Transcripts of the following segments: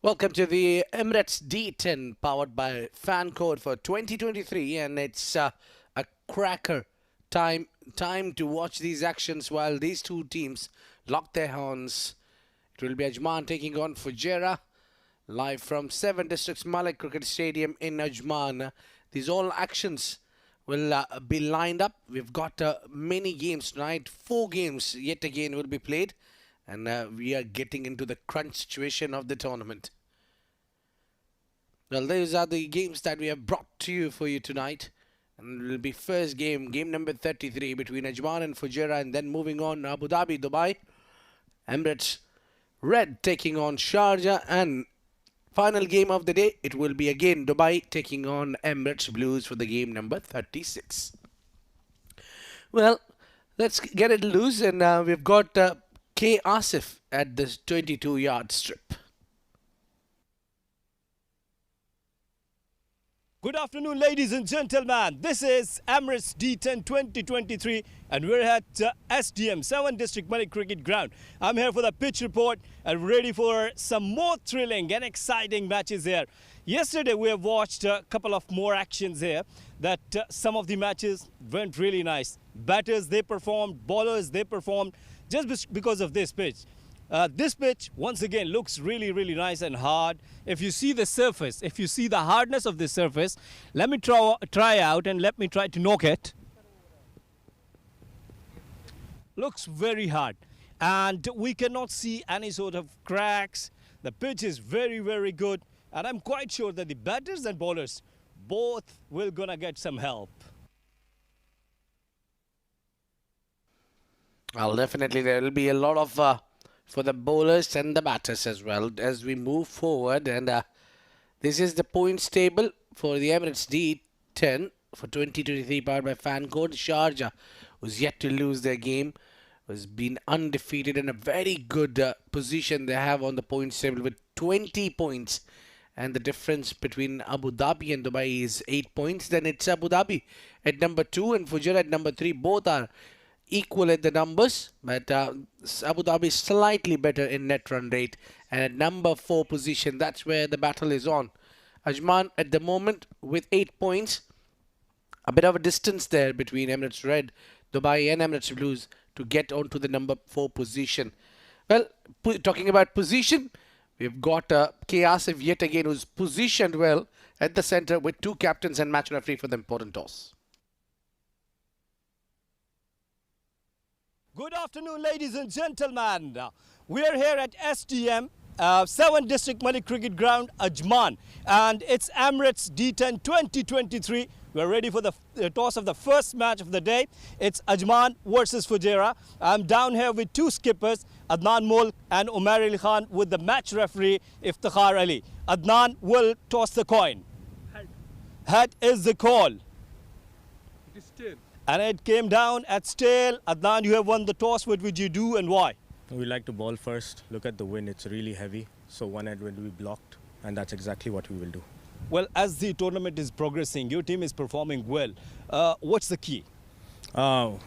Welcome to the Emirates D10 powered by FanCode for 2023, and it's a cracker time to watch these actions while these two teams lock their horns. It will be Ajman taking on Fujairah live from 7 Districts Malek Cricket Stadium in Ajman. These all actions will be lined up. We've got many games tonight. 4 games yet again will be played, and we are getting into the crunch situation of the tournament. Well, those are the games that we have brought to you for you tonight. And it will be first game number 33 between Ajman and Fujairah, and then moving on Abu Dhabi, Dubai. Emirates Red taking on Sharjah, and final game of the day, it will be again Dubai taking on Emirates Blues for the game number 36. Well, let's get it loose, and we've got K. Asif at this 22-yard strip. Good afternoon, ladies and gentlemen. This is Emirates D10 2023, and we're at SDM, 7 District Malek Cricket Ground. I'm here for the pitch report and ready for some more thrilling and exciting matches here. Yesterday, we have watched a couple of more actions here that some of the matches went really nice. Batters, they performed. Bowlers, they performed just because of this pitch. This pitch, once again, looks really nice and hard. If you see the surface, if you see the hardness of this surface, let me try out and let me try to knock it. Looks very hard. And we cannot see any sort of cracks. The pitch is very good. And I'm quite sure that the batters and bowlers both will gonna get some help. Well, definitely there will be a lot of for the bowlers and the batters as well as we move forward. And this is the points table for the Emirates D10 for 2023 powered by FanCode. Sharjah was yet to lose their game, has been undefeated in a very good position they have on the points table with 20 points. And the difference between Abu Dhabi and Dubai is 8 points. Then it's Abu Dhabi at number 2 and Fujairah at number 3. Both are equal at the numbers, but Abu Dhabi is slightly better in net run rate, and at number 4 position, that's where the battle is on. Ajman at the moment with 8 points, a bit of a distance there between Emirates Red, Dubai and Emirates Blues to get onto the number 4 position. Well, talking about position, we've got K. Asif yet again, who's positioned well at the center with 2 captains and match referee for the important toss. Good afternoon, ladies and gentlemen. We are here at SDM, 7 District Malek Cricket Ground, Ajman. And it's Emirates D10 2023. We're ready for the toss of the first match of the day. It's Ajman versus Fujairah. I'm down here with 2 skippers, Adnan Malek and Umar Ali Khan, with the match referee, Iftikhar Ali. Adnan will toss the coin. Head is the call. It is still. And it came down at stale. Adnan, you have won the toss. What would you do and why? We like to ball first. Look at the wind, it's really heavy. So one end will be blocked, and that's exactly what we will do. Well, as the tournament is progressing, your team is performing well. What's the key? Well,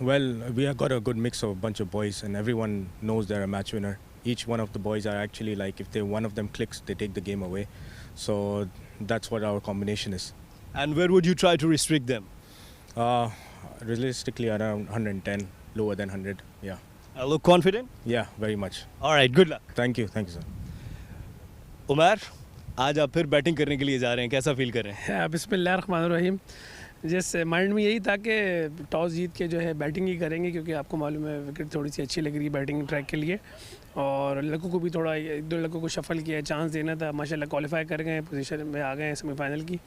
we have got a good mix of a bunch of boys, and everyone knows they're a match winner. Each one of the boys are actually like, if one of them clicks, they take the game away. So that's what our combination is. And where would you try to restrict them? Realistically, around 110, lower than 100, yeah. Look confident? Yeah, very much. All right, good luck. Thank you, sir. Umar, आज आप फिर batting करने के लिए जा रहे हैं, कैसा फील कर रहे हैं? बिस्मिल्लाहिर्रहमानिर्रहीम। जैसे माइंड में यही था कि टॉस जीत के जो है बैटिंग ही करेंगे, क्योंकि आपको मालूम है विकेट थोड़ी सी अच्छी लग रही है बैटिंग ट्रैक के लिए, और लड़कों को भी थोड़ा 1-2 लड़कों को शफल किया, चांस देना था। माशाल्लाह क्वालिफाई कर गए, पोजीशन में आ गए हैं सेमीफाइनल की।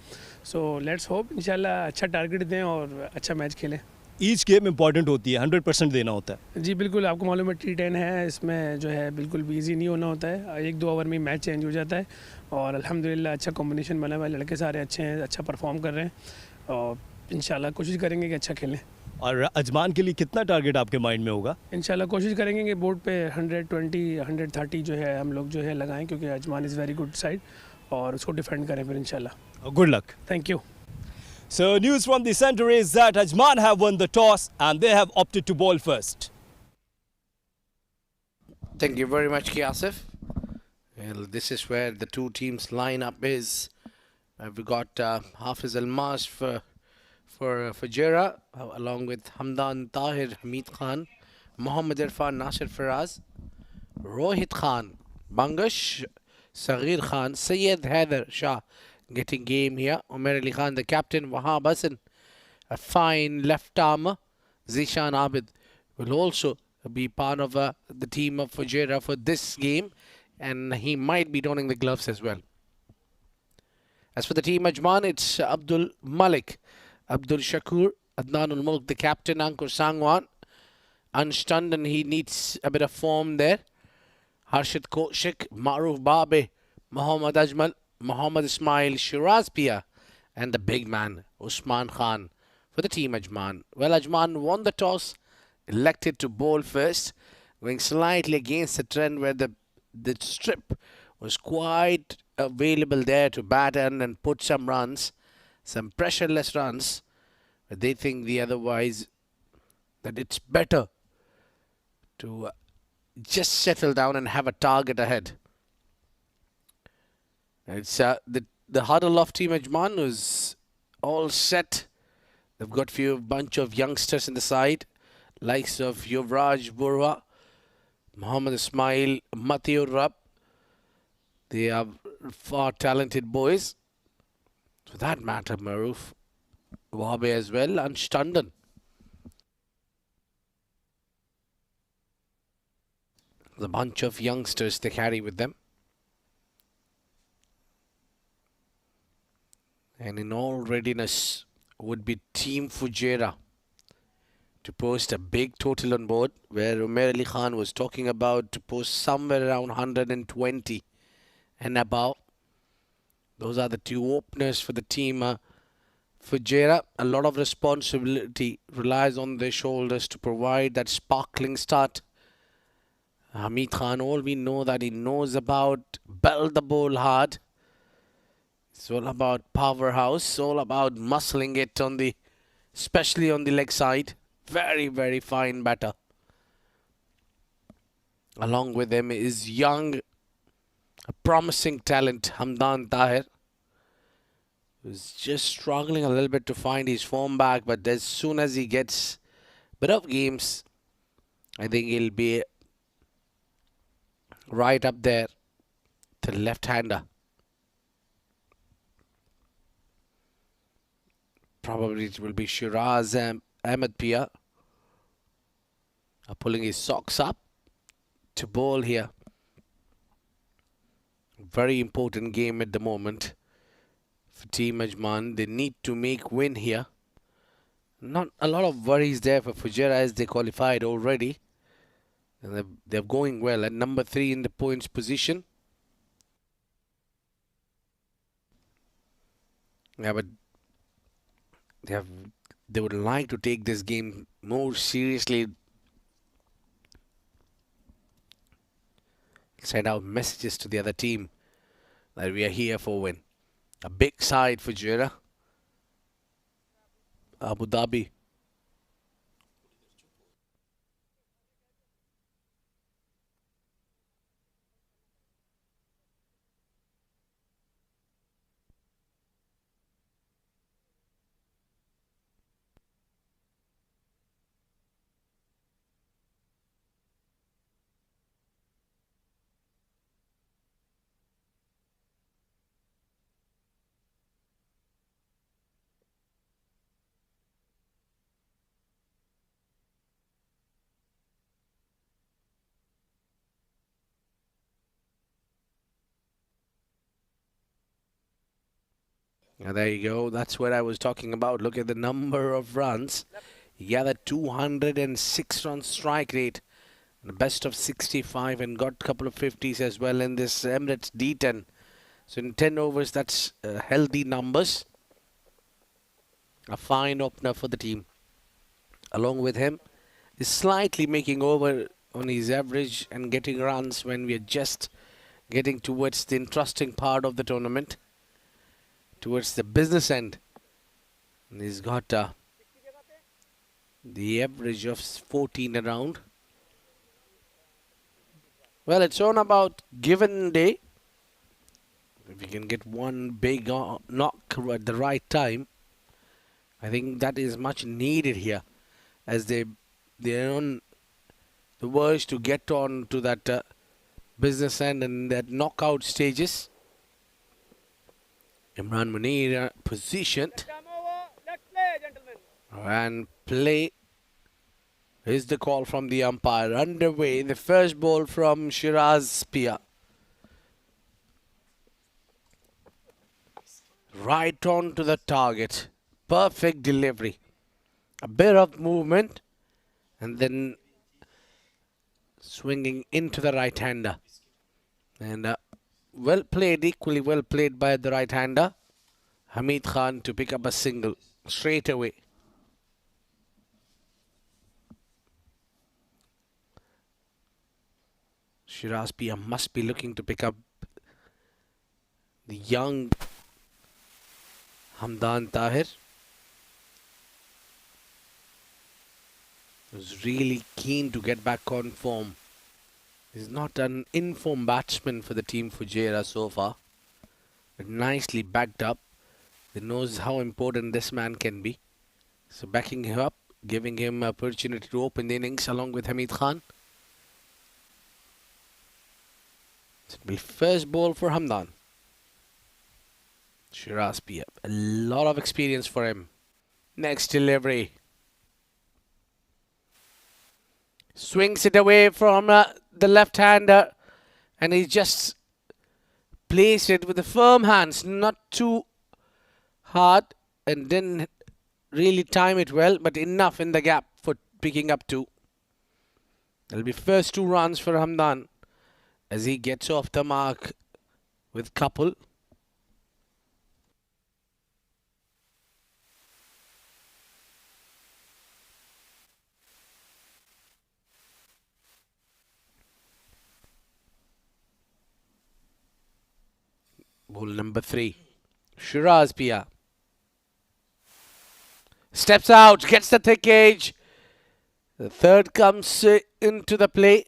सो लेट्स होप इंशाल्लाह अच्छा टारगेट दें और अच्छा मैच खेलें। ईच गेम इंपॉर्टेंट होती है, 100% देना होता है। जी बिल्कुल, आपको मालूम है T10 है, इसमें जो है बिल्कुल भी ईजी नहीं होना होता है। 1-2 ओवर में मैच चेंज हो जाता है, और अल्हम्दुलिल्लाह अच्छा कॉम्बिनेशन बना हुआ है, लड़के सारे अच्छे हैं, अच्छा परफॉर्म कर रहे हैं, और इंशाल्लाह कोशिश करेंगे कि अच्छा खेलें। और अजमान के लिए कितना टारगेट आपके माइंड में होगा? इंशाल्लाह कोशिश करेंगे कि बोर्ड पे 120, 130 जो है हम लोग जो है लगाएं, क्योंकि Ajman is very good side, और उसको डिफेंड करें फिर इंशाल्लाह। Good luck. Thank you. So news from the center is that Ajman have won the toss and they have opted to bowl first. Thank you very much, K. Asif. Well, this is where the two teams line up is. We've got Hafiz Almas for Fujairah, along with Hamdan Tahir, Hamid Khan, Mohammad Irfan, Nasir Faraz, Rohit Khan, Bangash, Saghir Khan, Syed Haider Shah getting game here. Umar Ali Khan, the captain, Wahab Hassan, a fine left armer. Zishan Abid will also be part of the team of Fujairah for this game, and he might be donning the gloves as well. As for the team Ajman, it's Abdul Malek, Abdul Shakur, Adnan Mulk, the captain, Ankur Sangwan, unstunned, and he needs a bit of form there. Harshid Koshik, Maruf Babe, Muhammad Ajmal, Muhammad Ismail, Shiraz Pia, and the big man, Usman Khan, for the team Ajman. Well, Ajman won the toss, elected to bowl first, going slightly against the trend where the strip was quite available there to bat in and put some runs, some pressureless runs. But they think the otherwise that it's better to just settle down and have a target ahead. It's the huddle of Team Ajman is all set. They've got bunch of youngsters in the side, likes of Yuvraj Burwa, Muhammad Ismail, Matiur Rab. They are far talented boys. For that matter, Maruf, Wabe as well, and Standen. The bunch of youngsters they carry with them. And in all readiness would be Team Fujairah to post a big total on board, where Umar Ali Khan was talking about to post somewhere around 120 and above. Those are the two openers for the team Fujairah. A lot of responsibility relies on their shoulders to provide that sparkling start. Hamid Khan, all we know that he knows about belt the ball hard. It's all about powerhouse, all about muscling it especially on the leg side. Very, very fine batter. Along with him is young, a promising talent, Hamdan Tahir, who's just struggling a little bit to find his form back. But as soon as he gets a bit of games, I think he'll be right up there to the left-hander. Probably it will be Shiraz Ahmed Pia pulling his socks up to bowl here. Very important game at the moment for Team Ajman. They need to make win here. Not a lot of worries there for Fujairah as they qualified already. And they're going well at number 3 in the points position. Yeah, but they would like to take this game more seriously. Send out messages to the other team that we are here for win. A big side for Fujairah. Abu Dhabi. There you go. That's what I was talking about. Look at the number of runs. He gathered 206 run strike rate. And a best of 65 and got a couple of 50s as well in this Emirates D10. So in 10 overs, that's healthy numbers. A fine opener for the team. Along with him, is slightly making over on his average and getting runs when we are just getting towards the interesting part of the tournament. Towards the business end. And he's got the average of 14 around. Well, it's on about given day. If you can get one big knock at the right time, I think that is much needed here, as they're on the verge to get on to that business end and that knockout stages. Imran Munir positioned and play is the call from the umpire. Underway, the first ball from Shiraz Pia. Right on to the target. Perfect delivery. A bit of movement and then swinging into the right-hander. And well played, equally well played by the right-hander. Hamid Khan to pick up a single straight away. Shiraz Pia must be looking to pick up the young Hamdan Tahir. Was really keen to get back on form. He's not an informed batsman for the team Fujairah so far, but nicely backed up. He knows how important this man can be. So backing him up, giving him an opportunity to open the innings along with Hamid Khan. It will be first ball for Hamdan. Shiraz Pia, a lot of experience for him. Next delivery. Swings it away from the left-hander, and he just placed it with the firm hands, not too hard, and didn't really time it well, but enough in the gap for picking up two. There'll be first 2 runs for Hamdan as he gets off the mark with couple. Ball number 3. Shiraz Pia. Steps out, gets the thick edge. The third comes into the play.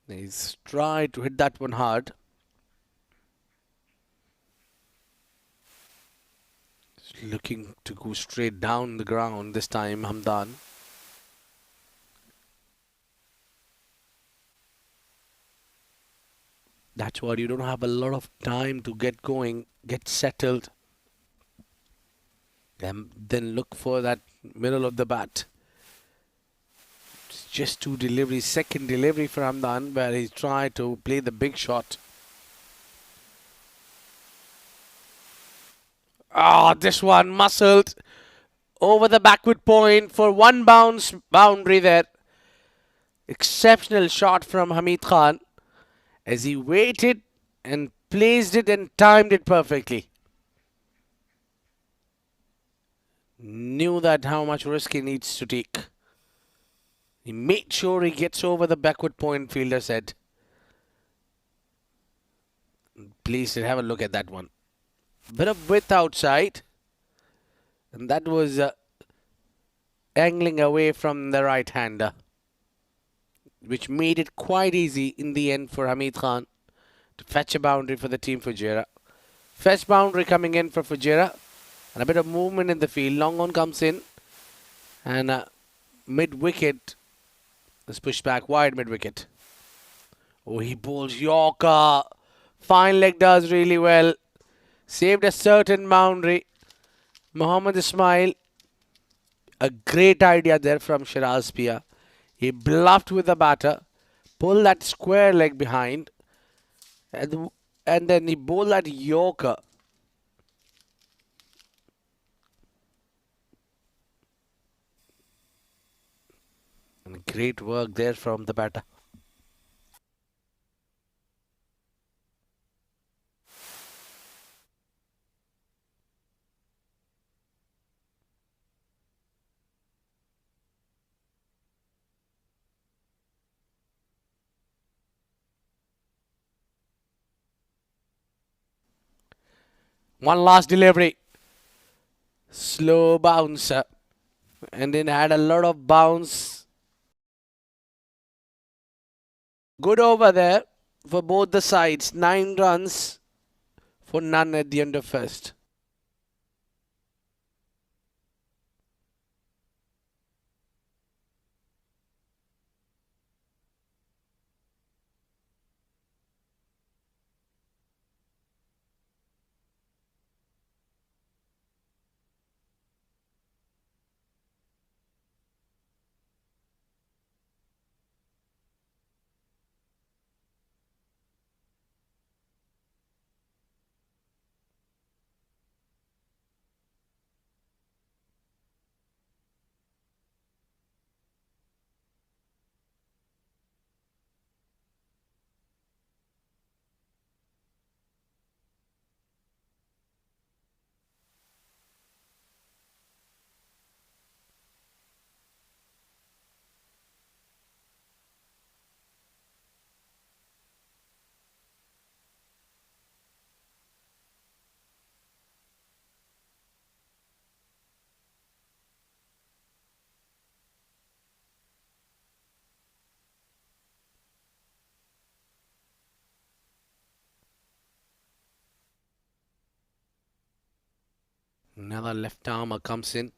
He's tried to hit that one hard. He's looking to go straight down the ground this time, Hamdan. That's what you don't have a lot of time to get going, get settled. And then look for that middle of the bat. It's just 2 deliveries. Second delivery for Hamdan where he tried to play the big shot. This one muscled over the backward point for 1 bounce boundary there. Exceptional shot from Hamid Khan as he waited and placed it and timed it perfectly. Knew that how much risk he needs to take. He made sure he gets over the backward point, fielder said. Please have a look at that one. Bit of width outside. And that was angling away from the right-hander, which made it quite easy in the end for Hamid Khan to fetch a boundary for the team Fujairah. Fetch boundary coming in for Fujairah. And a bit of movement in the field. Long on comes in. And mid-wicket is pushed back wide mid-wicket. Oh, he bowls Yorker. Fine leg does really well. Saved a certain boundary. Mohammad Ismail. A great idea there from Shiraz Pia. He bluffed with the batter. Pulled that square leg behind. And then he bowled that Yorker. And great work there from the batter. One last delivery. Slow bouncer. And then had a lot of bounce. Good over there. for both the sides. 9 runs for none at the end of first. Another left armer comes in.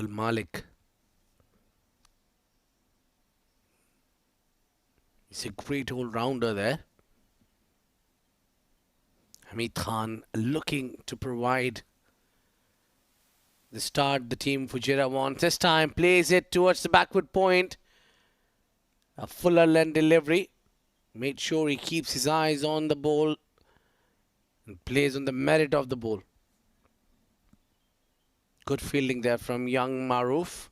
Malek. He's a great all-rounder there. Hamid Khan looking to provide the start the team Fujairah wants. This time plays it towards the backward point. A fuller length delivery. Made sure he keeps his eyes on the ball and plays on the merit of the ball. Good fielding there from young Maroof.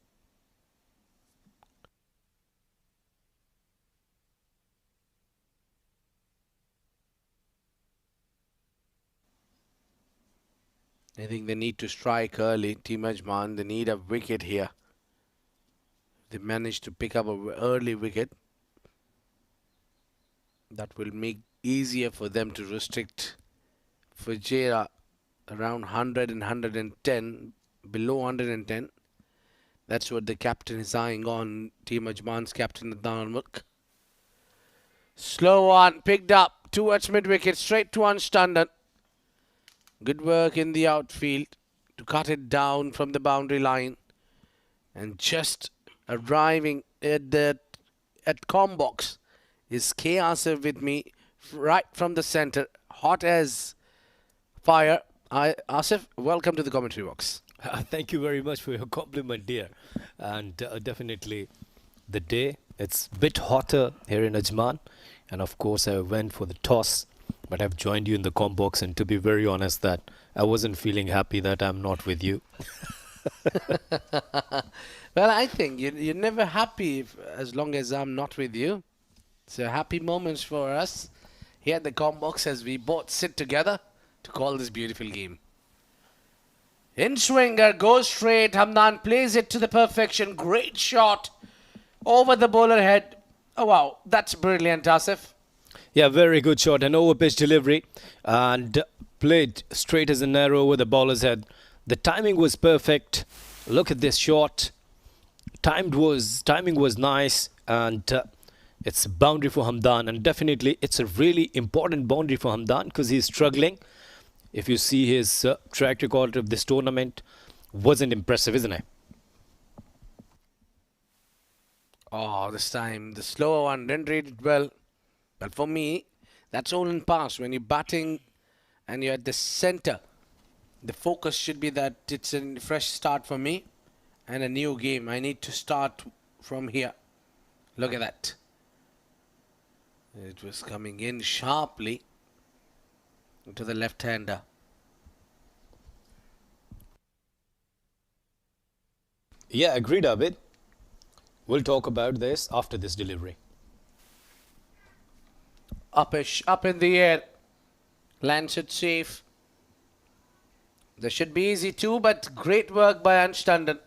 I think they need to strike early. Team Ajman, they need a wicket here. They managed to pick up an early wicket. That will make easier for them to restrict Fujairah around 100 and 110, below 110. That's what the captain is eyeing on. Team Ajman's captain Adnan. Slow one, picked up towards mid-wicket, straight to Anstanden. Good work in the outfield to cut it down from the boundary line. And just arriving at Combox is K. Asif with me right from the centre, hot as fire. Asif, welcome to the commentary box. Thank you very much for your compliment, dear. And definitely the day, it's a bit hotter here in Ajman. And of course, I went for the toss, but I've joined you in the com box. And to be very honest, that I wasn't feeling happy that I'm not with you. Well, I think you're never happy as long as I'm not with you. So happy moments for us here at the com box as we both sit together to call this beautiful game. In swinger, goes straight. Hamdan plays it to the perfection. Great shot over the bowler head. Oh wow, that's brilliant, Asif. Yeah, very good shot. An over-pitch delivery and played straight as an arrow over the bowler's head. The timing was perfect. Look at this shot. Timing was nice, and it's a boundary for Hamdan, and definitely it's a really important boundary for Hamdan because he's struggling. If you see his track record of this tournament, wasn't impressive, isn't it? Oh, this time the slower one didn't read it well. But for me, that's all in pass. When you're batting and you're at the centre, the focus should be that it's a fresh start for me and a new game. I need to start from here. Look at that. It was coming in sharply to the left-hander. Yeah, agreed, Abid. We'll talk about this after this delivery. Up in the air. Lands it safe. This should be easy too, but great work by Anstanden.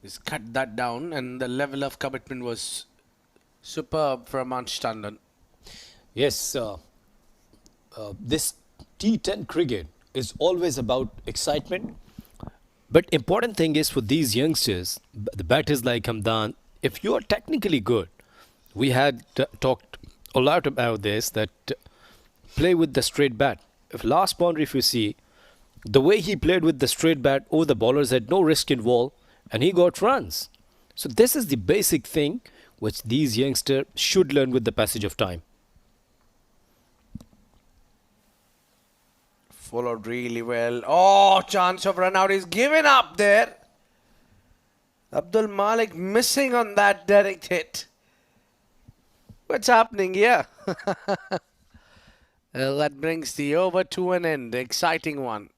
He's cut that down, and the level of commitment was superb from Anstanden. Yes, this T10 cricket is always about excitement. But important thing is for these youngsters, the batters like Hamdan, if you are technically good, we had talked a lot about this, that play with the straight bat. If last boundary, if you see, the way he played with the straight bat, oh, the bowlers had no risk involved and he got runs. So this is the basic thing which these youngsters should learn with the passage of time. Followed really well. Oh, chance of run out is given up there. Abdul Malik missing on that direct hit. What's happening here? Well, that brings the over to an end. Exciting one.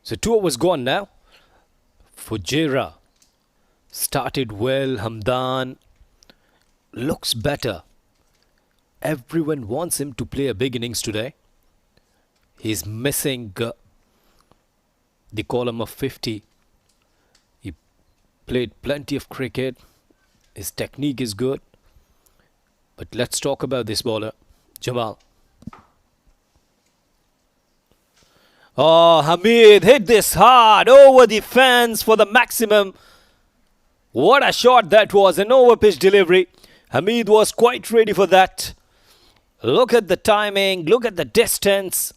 So 2 overs gone now. Fujairah started well. Hamdan looks better. Everyone wants him to play a big innings today. He's missing the column of 50. He played plenty of cricket. His technique is good. But let's talk about this bowler, Jamal. Oh, Hamid hit this hard over the fence for the maximum. What a shot that was, an over-pitch delivery. Hamid was quite ready for that. Look at the timing, look at the distance.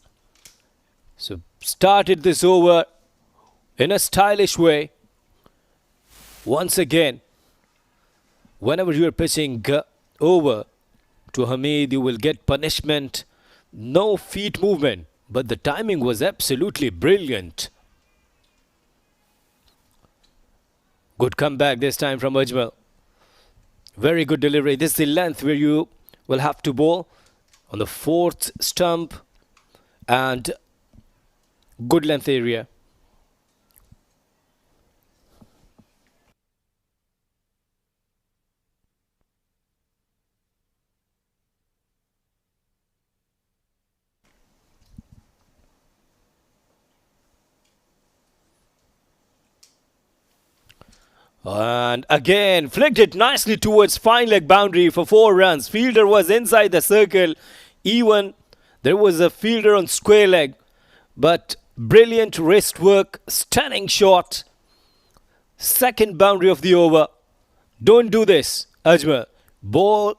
So started this over in a stylish way. Once again, whenever you are pitching over to Hamid, you will get punishment. No feet movement. But the timing was absolutely brilliant. Good comeback this time from Ajman. Very good delivery. This is the length where you will have to bowl on the 4th stump, and good length area. And again, flicked it nicely towards fine leg boundary for 4 runs. Fielder was inside the circle. Even there was a fielder on square leg. But brilliant wrist work, stunning shot. Second boundary of the over. Don't do this, Ajman. Ball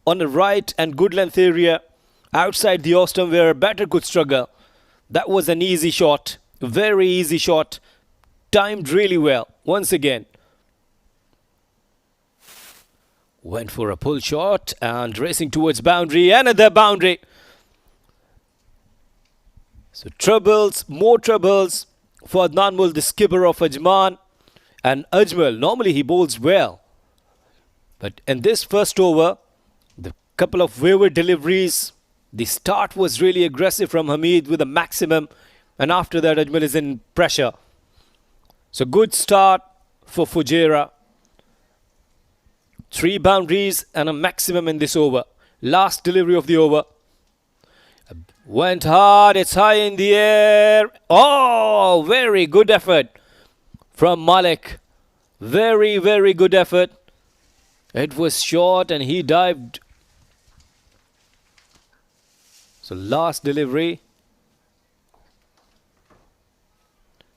on the right and good length area. Outside the off-stump where a batter could struggle. That was an easy shot. Very easy shot. Timed really well. Once again. Went for a pull shot and racing towards boundary. Another boundary. So troubles, more troubles for Adnan, the skipper of Ajman. And Ajmal, normally he bowls well. But in this first over, the couple of wayward deliveries, the start was really aggressive from Hamid with a maximum. And after that, Ajmal is in pressure. So good start for Fujairah. 3 boundaries and a maximum in this over. Last delivery of the over. Went hard. It's high in the air. Oh, very good effort from Malek. Very, very good effort. It was short and he dived. So last delivery.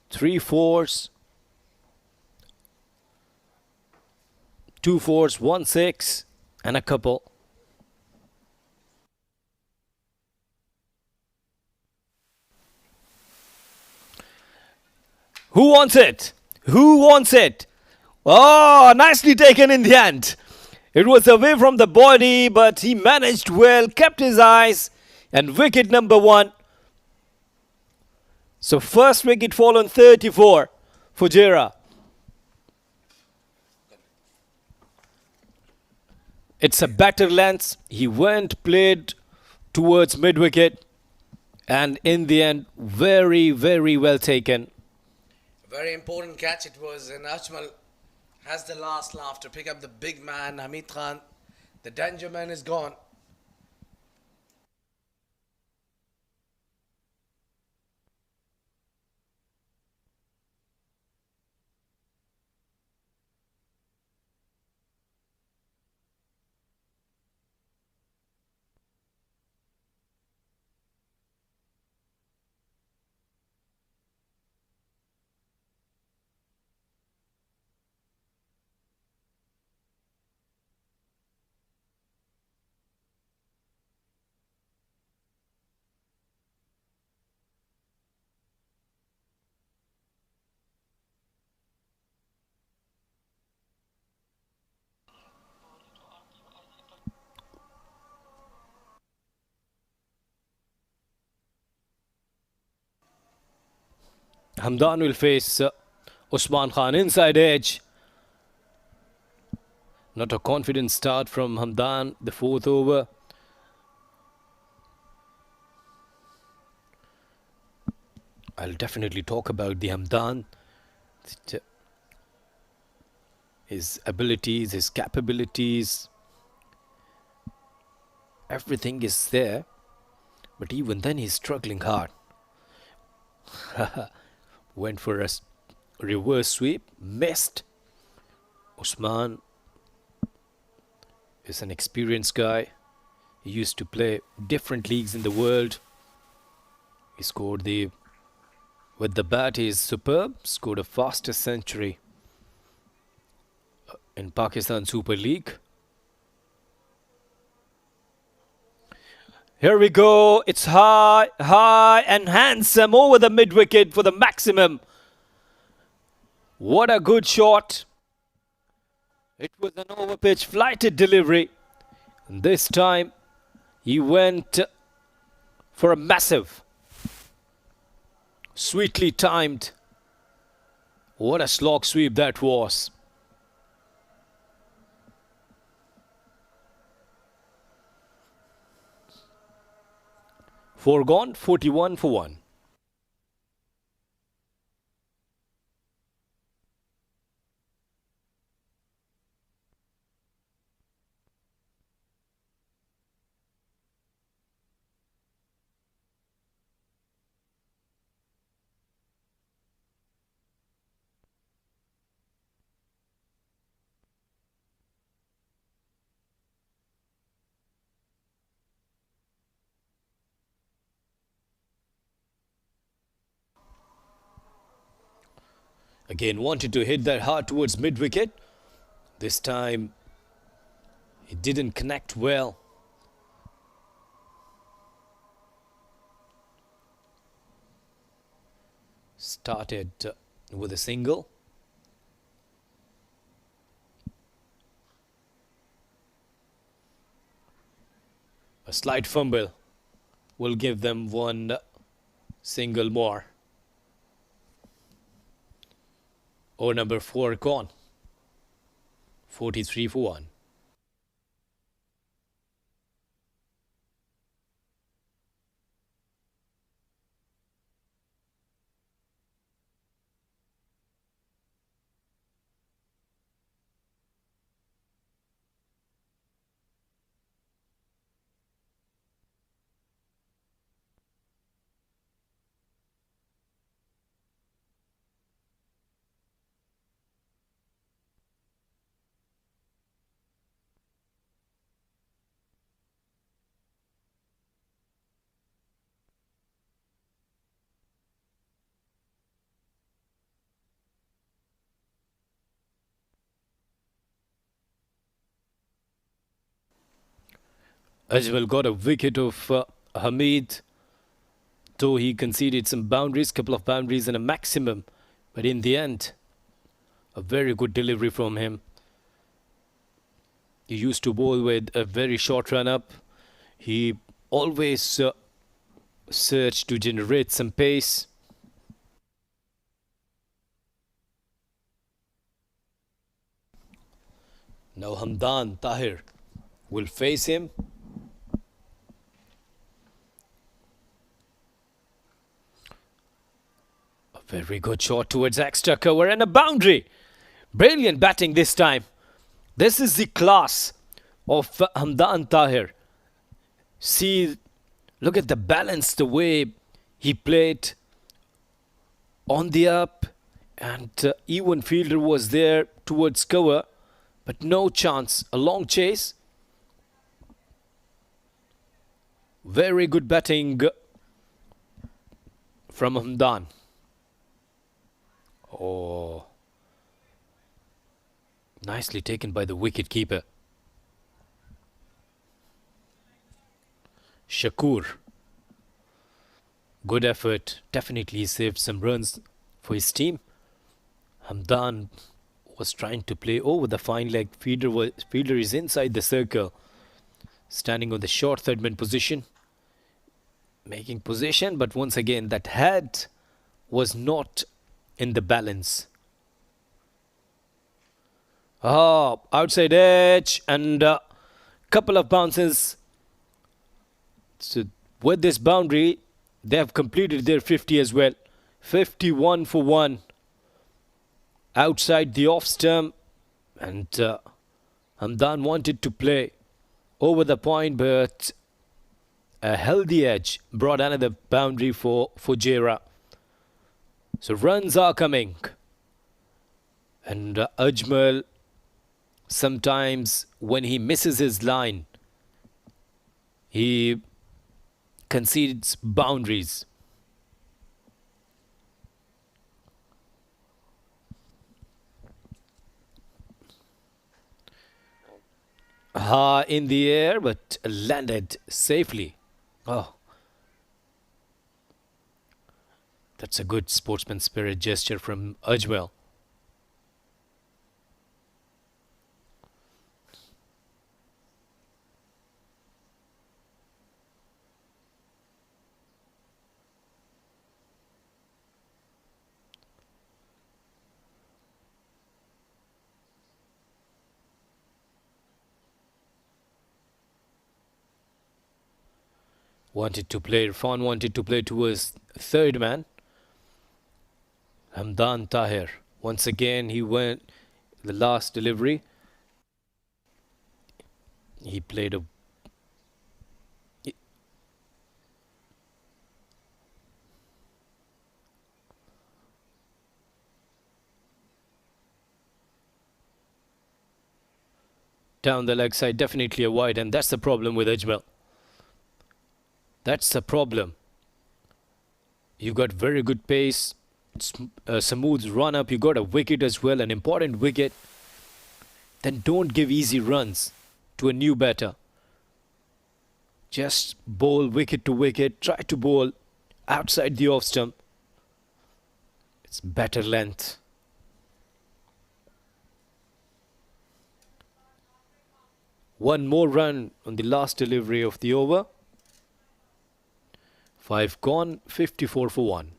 3 fours. 2 fours, 1 6, and a couple. Who wants it? Who wants it? Oh, nicely taken in the end. It was away from the body, but he managed well, kept his eyes, and wicket number 1. So first wicket fall on 34, Fujairah. It's a better length. He went, played towards mid wicket, and in the end, very, very well taken. Very important catch it was, and Ajmal has the last laugh to pick up the big man, Hamid Khan. The danger man is gone. Hamdan will face Usman Khan inside edge. Not a confident start from Hamdan, the fourth over. I'll definitely talk about the Hamdan. His abilities, his capabilities, everything is there. But even then he's struggling hard. Went for a reverse sweep, missed. Usman is an experienced guy. He used to play different leagues in the world. He scored with the bat, he is superb. Scored a fastest century in Pakistan Super League. Here we go. It's high, high and handsome over the mid-wicket for the maximum. What a good shot. It was an over-pitch flighted delivery. And this time, he went for a massive. Sweetly timed. What a slog sweep that was. Four gone, 41 for 1. Again, wanted to hit that hard towards mid-wicket. This time, it didn't connect well. Started with a single. A slight fumble will give them one single more. Over number 4 gone. 43 for 1. Ajmal got a wicket of Hamid, though he conceded some boundaries, couple of boundaries and a maximum. But in the end, a very good delivery from him. He used to bowl with a very short run-up. He always searched to generate some pace. Now Hamdan Tahir will face him. A very good shot towards extra cover and a boundary. Brilliant batting this time. This is the class of Hamdan Tahir. See, look at the balance, the way he played on the up, and even fielder was there towards cover, but no chance. A long chase. Very good batting from Hamdan. Oh, nicely taken by the wicket keeper. Shakur. Good effort. Definitely saved some runs for his team. Hamdan was trying to play over the fine leg. Fielder is inside the circle. Standing on the short third man position. Making possession, but once again that head was not in the balance. Outside edge and a couple of bounces. So with this boundary, they have completed their 50 as well. 51 for 1. Outside the off stump. And Hamdan wanted to play over the point, but a healthy edge brought another boundary for Fujairah. So runs are coming. And Ajman, sometimes when he misses his line, he concedes boundaries. In the air, but landed safely. Oh, that's a good sportsman spirit gesture from Ajman. Irfan wanted to play towards third man. Hamdan Tahir. Once again, he went the last delivery. He played a... down the leg side, definitely a wide, and that's the problem with Ajmal. That's the problem. You got very good pace, smooth run up, you got a wicket as well, an important wicket. Then don't give easy runs to a new batter. Just bowl wicket to wicket, try to bowl outside the off stump. It's better length. One more run on the last delivery of the over. 5 gone, 54 for 1.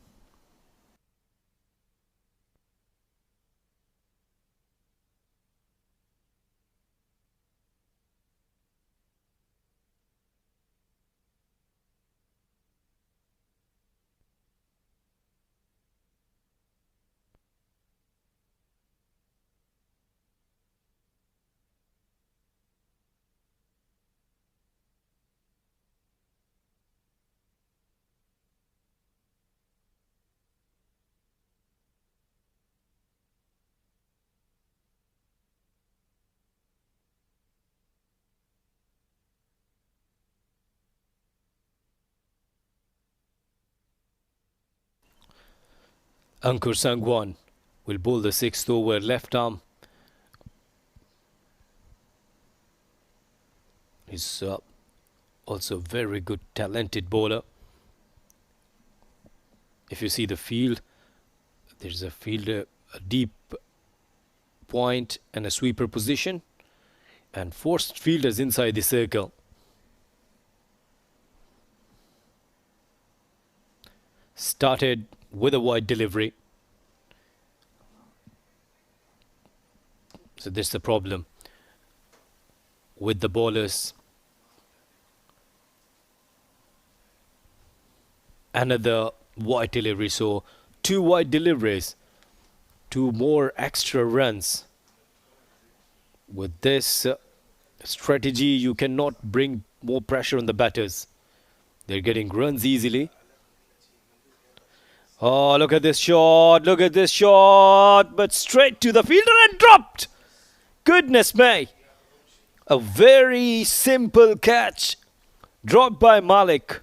Ankur Sangwan will bowl the 6th over, left arm. He's also a very good, talented bowler. If you see the field, there's a fielder, a deep point and a sweeper position, and 4 fielders inside the circle. Started with a wide delivery. So this is the problem. with the bowlers. Another wide delivery, so 2 wide deliveries, 2 more extra runs. With this strategy, you cannot bring more pressure on the batters. They're getting runs easily. Oh, look at this shot, look at this shot, but straight to the fielder and dropped. Goodness me. A very simple catch dropped by Malek.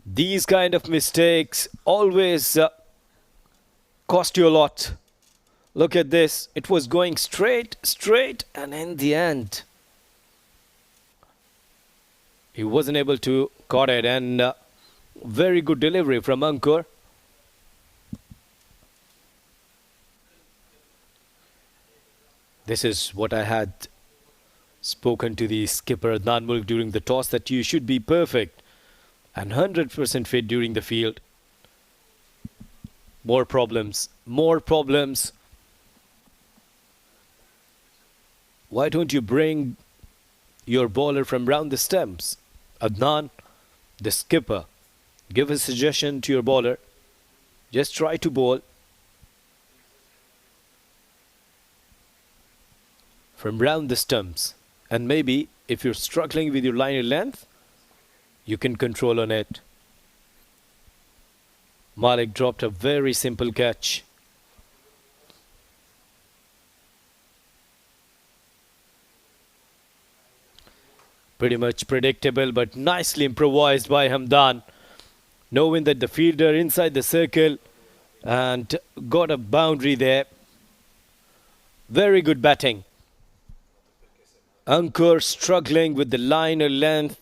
These kind of mistakes always cost you a lot. Look at this. It was going straight, and in the end, he wasn't able to caught it. And very good delivery from Ankur. This is what I had spoken to the skipper Adnan Mulk during the toss, that you should be perfect and 100% fit during the field. More problems, more problems. Why don't you bring your bowler from round the stumps? Adnan, the skipper, give a suggestion to your bowler. Just try to bowl from round the stumps. And maybe if you're struggling with your liner length, you can control on it. Malek dropped a very simple catch. Pretty much predictable, but nicely improvised by Hamdan, knowing that the fielder inside the circle and got a boundary there. Very good batting. Ankur struggling with the liner length.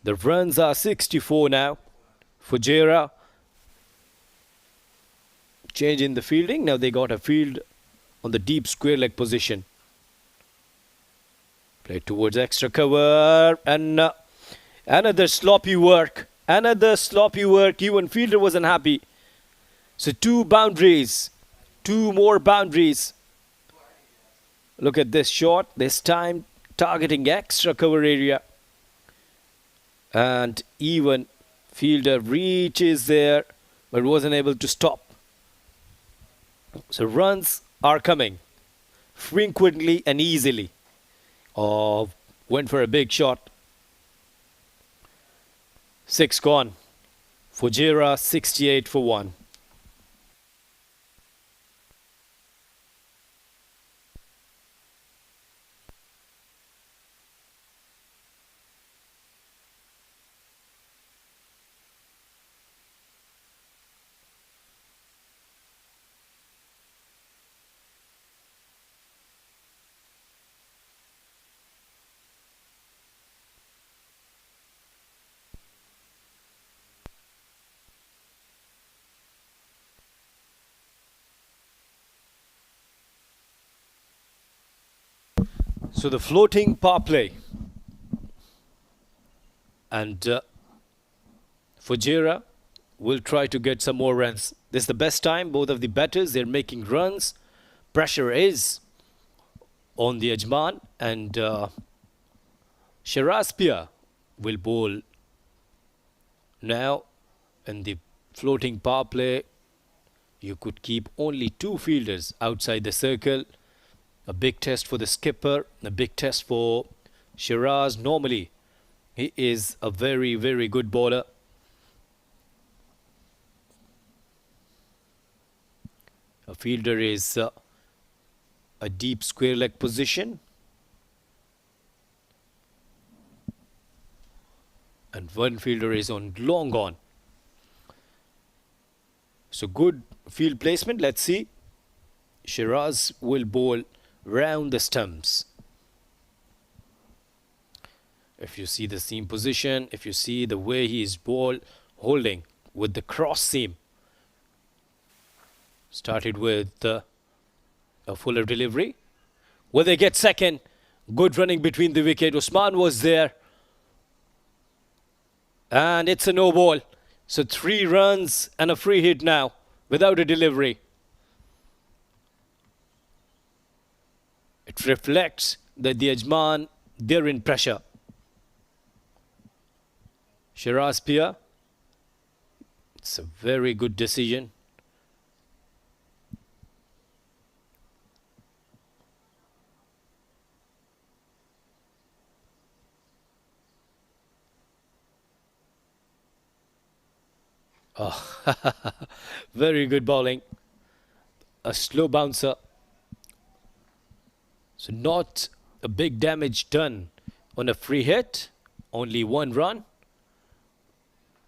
The runs are 64 now. Fujairah changing the fielding. Now they got a field on the deep square leg position. Play towards extra cover, and another sloppy work. Another sloppy work. Even fielder was unhappy. So 2 boundaries. 2 more boundaries. Look at this shot. This time targeting extra cover area. And even fielder reaches there, but wasn't able to stop. So runs are coming frequently and easily. Oh, went for a big shot. 6 gone. Fujairah 68 for 1. So the floating power play. And Fujairah will try to get some more runs. This is the best time. Both of the batters, they're making runs. Pressure is on the Ajman. And Sharaspia will bowl now. In the floating power play, you could keep only 2 fielders outside the circle. A big test for the skipper, a big test for Shiraz. Normally, he is a very, very good bowler. A fielder is a deep square leg position. And one fielder is on long on. So good field placement. Let's see. Shiraz will bowl round the stumps. If you see the seam position, if you see the way he is holding with the cross seam. Started with a fuller delivery. Will they get second? Good running between the wicket. Usman was there. And it's a no ball. So 3 runs and a free hit now without a delivery. It reflects that the Ajman, they're in pressure. Shiraz Pia, it's a very good decision. Oh, very good bowling. A slow bouncer. So not a big damage done on a free hit. Only one run.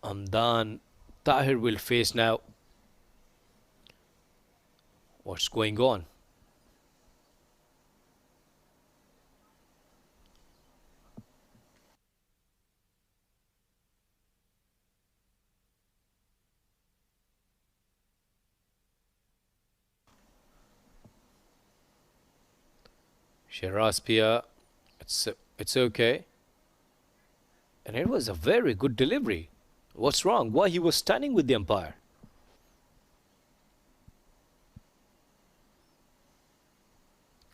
Hamdan Tahir will face now. What's going on? Shiraz Pia, it's okay. And it was a very good delivery. What's wrong? Why he was standing with the umpire?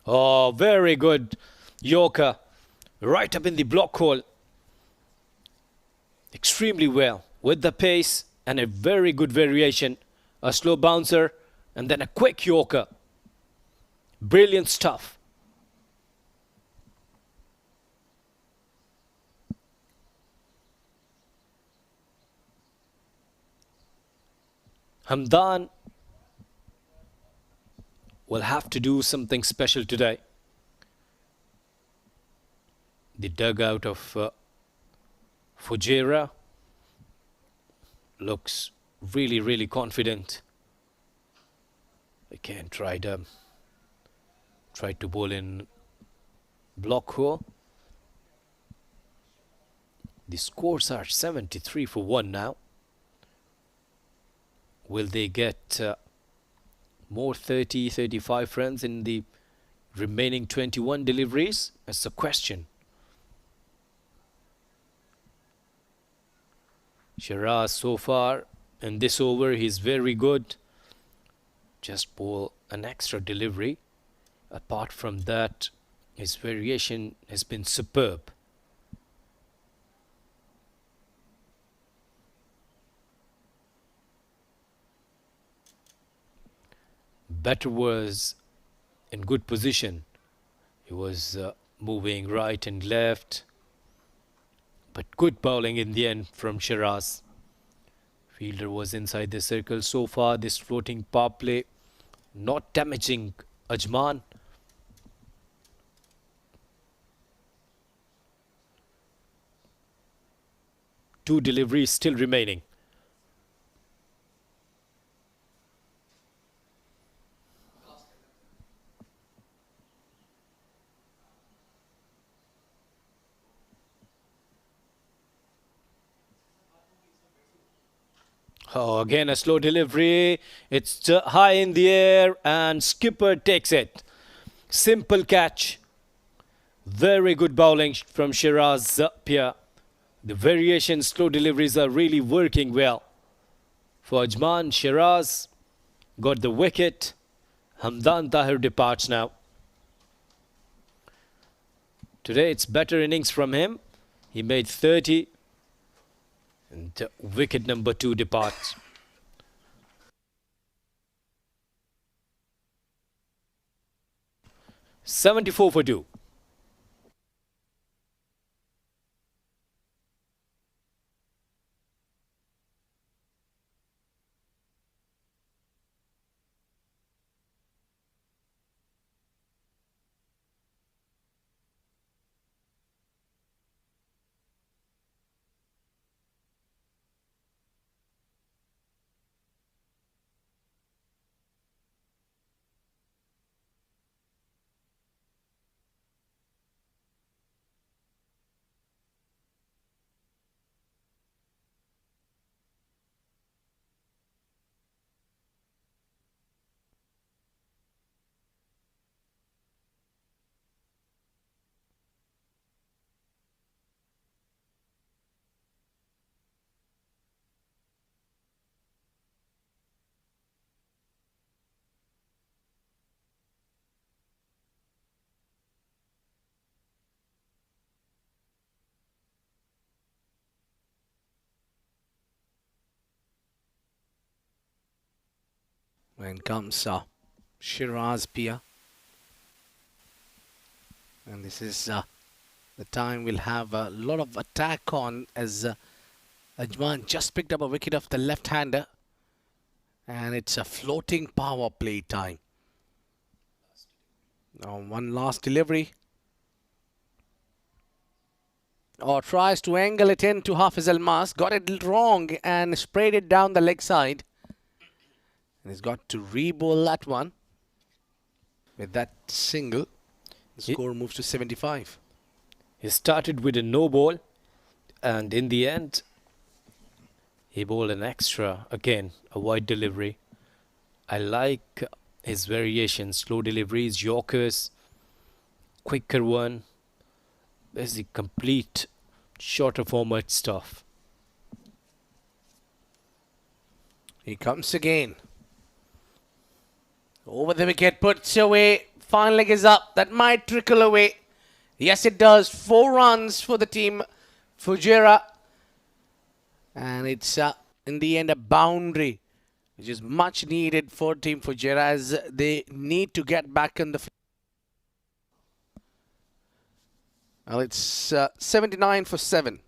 Oh, very good Yorker. Right up in the block hole. Extremely well. With the pace and a very good variation. A slow bouncer and then a quick Yorker. Brilliant stuff. Hamdan will have to do something special today. The dugout of Fujairah looks really confident. Again, tried to bowl in block hole. The scores are 73 for 1 now. Will they get more 30, 35 runs in the remaining 21 deliveries? That's the question. Shiraz so far in this over, he's very good. Just bowl an extra delivery. Apart from that, his variation has been superb. Batter was in good position. He was moving right and left. But good bowling in the end from Shiraz. Fielder was inside the circle. So far, this floating power play not damaging Ajman. Two deliveries still remaining. Oh, again a slow delivery. It's high in the air and skipper takes it. Simple catch. Very good bowling from Shiraz Pia. The variation slow deliveries are really working well. For Ajman, Shiraz got the wicket. Hamdan Tahir departs now. Today it's better innings from him. He made 30. And wicket number 2 departs. $74 for 2. And comes Shiraz Pia. And this is the time we'll have a lot of attack on as Ajman just picked up a wicket of the left-hander. And it's a floating power play time. Now one last delivery. Or tries to angle it in to Hafiz Almas. Got it wrong and sprayed it down the leg side. And he's got to re-bowl that one. With that single, the score moves to 75. He started with a no ball, and in the end, he bowled an extra, again, a wide delivery. I like his variations, slow deliveries, yorkers, quicker one. There's the complete shorter format stuff. He comes again. Over the wicket, puts away. Final leg is up. That might trickle away. Yes, it does. 4 runs for the team. Fujairah. And it's in the end a boundary, which is much needed for Team Fujairah as they need to get back in the field. Well, it's 79 for 7.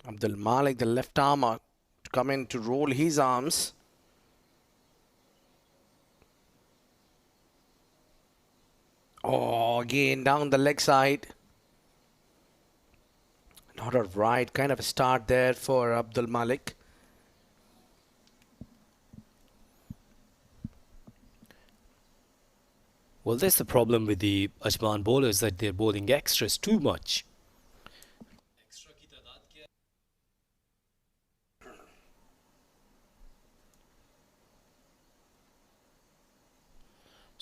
Abdul Malek, the left armer, to come in to roll his arms. Oh, again down the leg side. Not a right kind of a start there for Abdul Malek. Well, that's the problem with the Ajman bowlers, that they're bowling extras too much.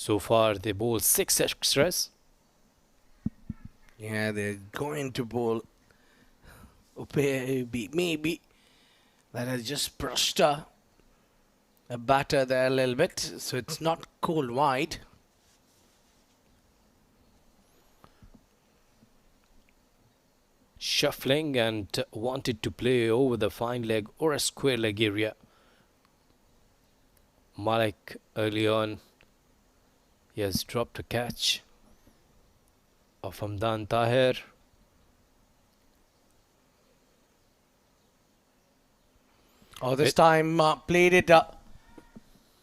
So far, they bowled 6 extras. Yeah, they're going to bowl. Maybe that has just brushed a batter there a little bit, so it's not cold wide. Shuffling and wanted to play over the fine leg or a square leg area. Malek early on, he has dropped a catch of Hamdan Tahir. Oh, this time played it on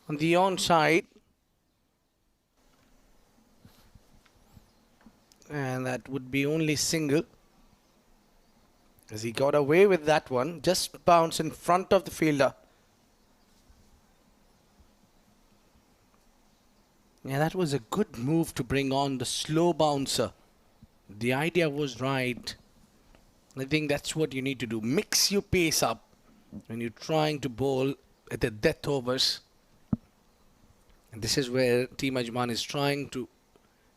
the onside. And that would be only single. As he got away with that one. Just bounced in front of the fielder. Yeah, that was a good move to bring on the slow bouncer. The idea was right. I think that's what you need to do. Mix your pace up when you're trying to bowl at the death overs. And this is where Team Ajman is trying to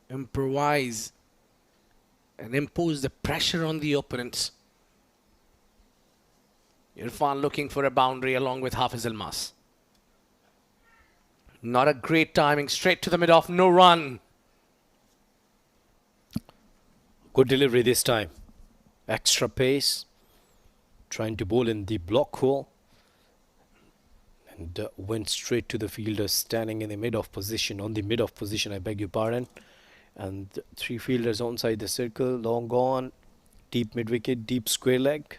improvise and impose the pressure on the opponents. Irfan looking for a boundary along with Hafiz Almas. Not a great timing. Straight to the mid-off. No run. Good delivery this time. Extra pace. Trying to bowl in the block hole. And went straight to the fielder standing in the mid-off position. On the mid-off position, I beg your pardon. And 3 fielders onside the circle. Long gone. Deep mid-wicket. Deep square leg.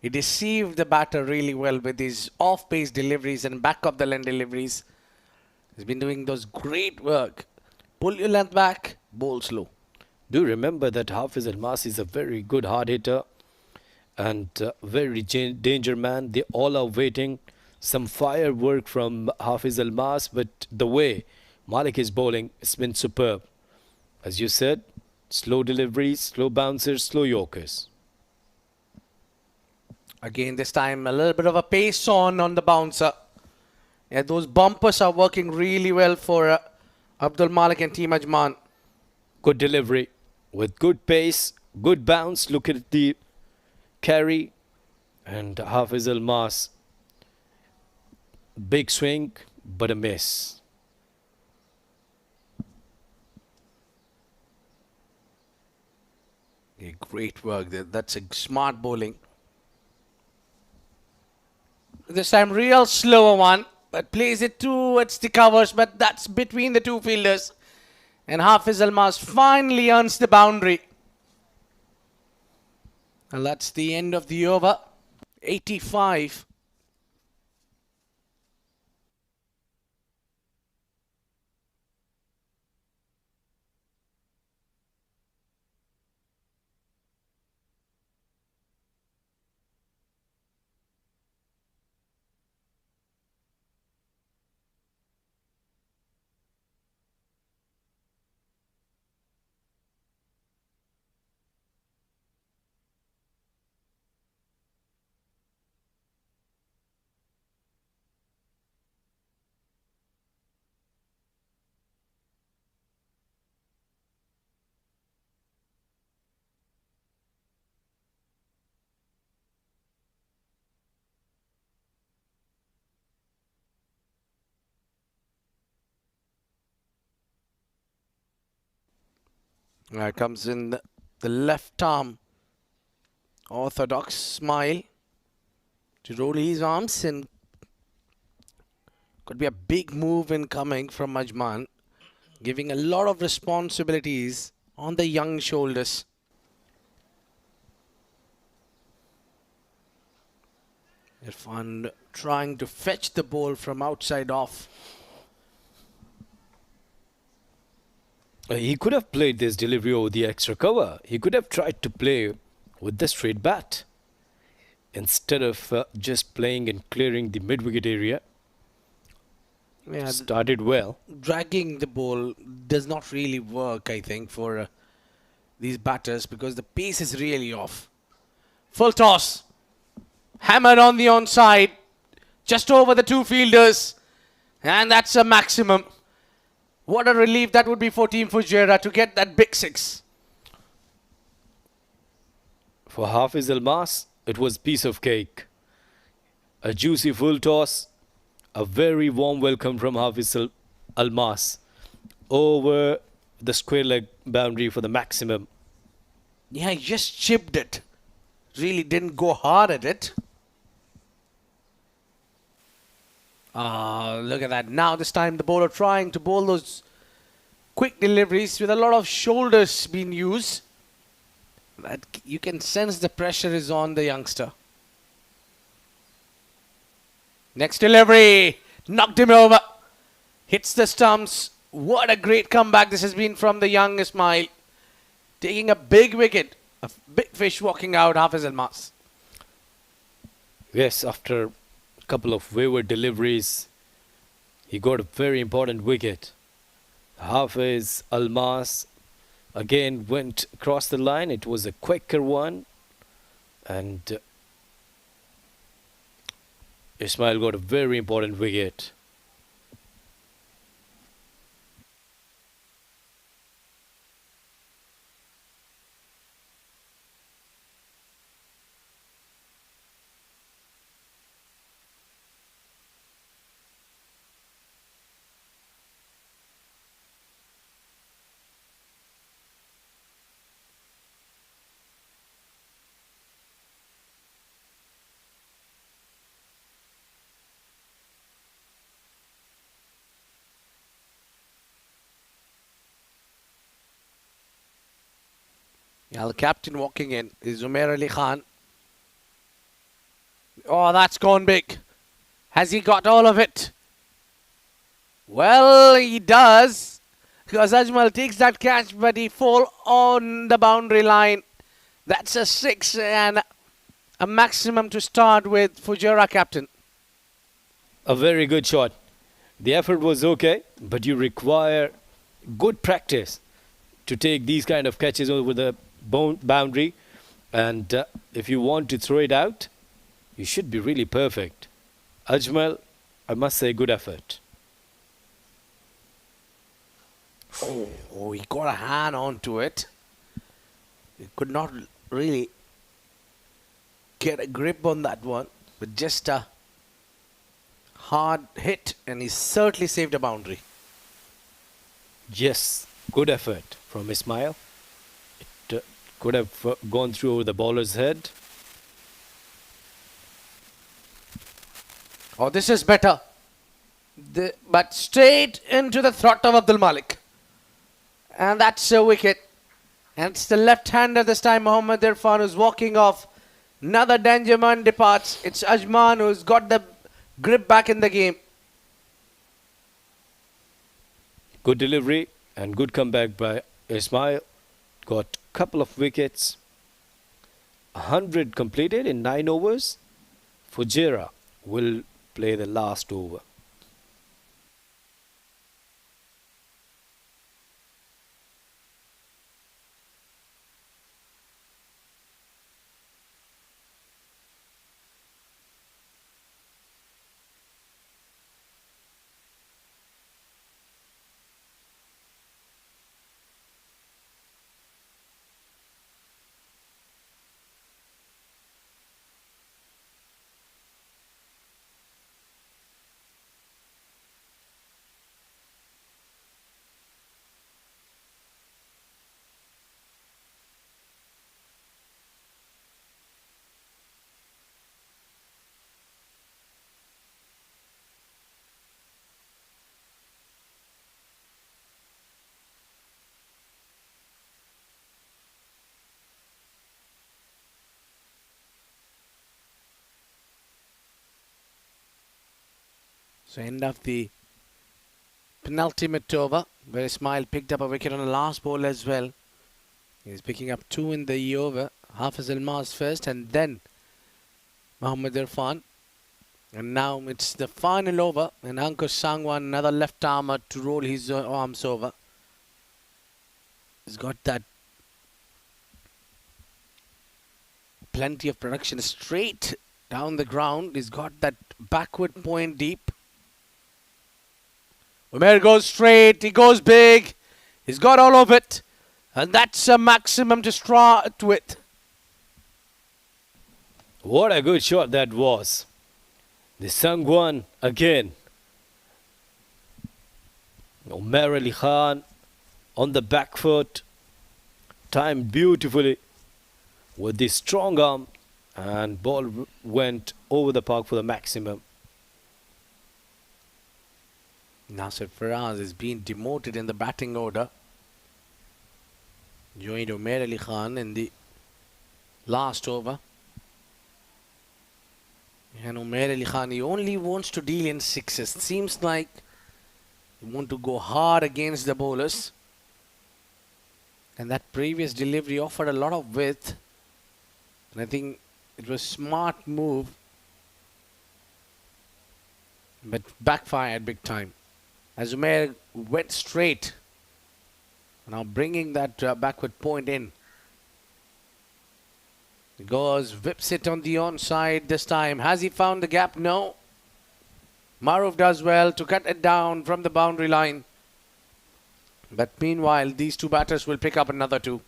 He deceived the batter really well with his off-pace deliveries and back-of-the-line deliveries. He's been doing those great work. Pull your length back, bowl slow. Do remember that Hafiz Almas is a very good hard hitter. and very danger man. They all are waiting. Some firework from Hafiz Almas, but the way Malek is bowling, it's been superb. As you said, slow deliveries, slow bouncers, slow yorkers. Again, this time a little bit of a pace on the bouncer. Yeah, those bumpers are working really well for Abdul Malik and Team Ajman. Good delivery with good pace, good bounce. Look at the carry, and Hafiz Almas. Big swing, but a miss. Yeah, great work there. That's a smart bowling. This time real slower one, but plays it towards the covers, but that's between the two fielders. And Hafiz Almas finally earns the boundary. And that's the end of the over. 85. Comes in the left arm. Orthodox smile to roll his arms, and could be a big move incoming from Ajman, giving a lot of responsibilities on the young shoulders. Irfan trying to fetch the ball from outside off. He could have played this delivery over the extra cover. He could have tried to play with the straight bat instead of just playing and clearing the mid-wicket area. Yeah, Started well. dragging the ball does not really work, I think, for these batters, because the pace is really off. Full toss. Hammered on the onside. Just over the two fielders. And that's a maximum. What a relief that would be for Team Fujairah to get that big six. For Hafiz Almas, it was piece of cake. A juicy full toss. A very warm welcome from Hafiz Almas over the square leg boundary for the maximum. Yeah, he just chipped it. Really didn't go hard at it. Look at that. Now this time the bowler trying to bowl those quick deliveries with a lot of shoulders being used. That you can sense the pressure is on the youngster. Next delivery. Knocked him over. Hits the stumps. What a great comeback this has been from the young Ismail. Taking a big wicket. A big fish walking out, Hafiz Almas. Yes, after a couple of wayward deliveries, he got a very important wicket. Hafiz Almas again went across the line. It was a quicker one, and Ismail got a very important wicket. Yeah, the captain walking in is Umair Ali Khan. Oh, that's gone big. Has he got all of it? Well, he does. Because Ajmal takes that catch, but he fall on the boundary line. That's a six, and a maximum to start with Fujairah captain. A very good shot. The effort was okay, but you require good practice to take these kind of catches over the boundary. And if you want to throw it out, you should be really perfect. Ajmal, I must say, good effort. Oh, he got a hand onto it. He could not really get a grip on that one, but just a hard hit, and he certainly saved a boundary. Yes, good effort from Ismail. It could have gone through the bowler's head. Oh, this is better. But straight into the throat of Abdul Malik. And that's a wicket. And it's the left-hander this time, Mohammad Irfan, who's walking off. Another danger man departs. It's Ajman who's got the grip back in the game. Good delivery and good comeback by Ismail. Got a couple of wickets. 100 completed in 9 overs. Fujairah will play the last over. So end of the penultimate over, where Ismail picked up a wicket on the last ball as well. He's picking up 2 in the over. Hafiz Almaz first and then Mohammad Irfan. And now it's the final over, and Ankur Sangwan, another left armer to roll his arms over. He's got that plenty of production straight down the ground. He's got that backward point deep. Umair goes straight, he goes big, he's got all of it, and that's a maximum to start with. What a good shot that was. The Sangwan again. Umair Ali Khan on the back foot, timed beautifully with the strong arm, and ball went over the park for the maximum. Nasir Faraz is being demoted in the batting order. Joined Umair Ali Khan in the last over. And Umair Ali Khan, he only wants to deal in sixes. Seems like he wants to go hard against the bowlers. And that previous delivery offered a lot of width. And I think it was a smart move. But backfired big time. As Umair went straight. Now bringing that backward point in. He goes, whips it on the onside this time. Has he found the gap? No. Maruf does well to cut it down from the boundary line. But meanwhile, these two batters will pick up another 2.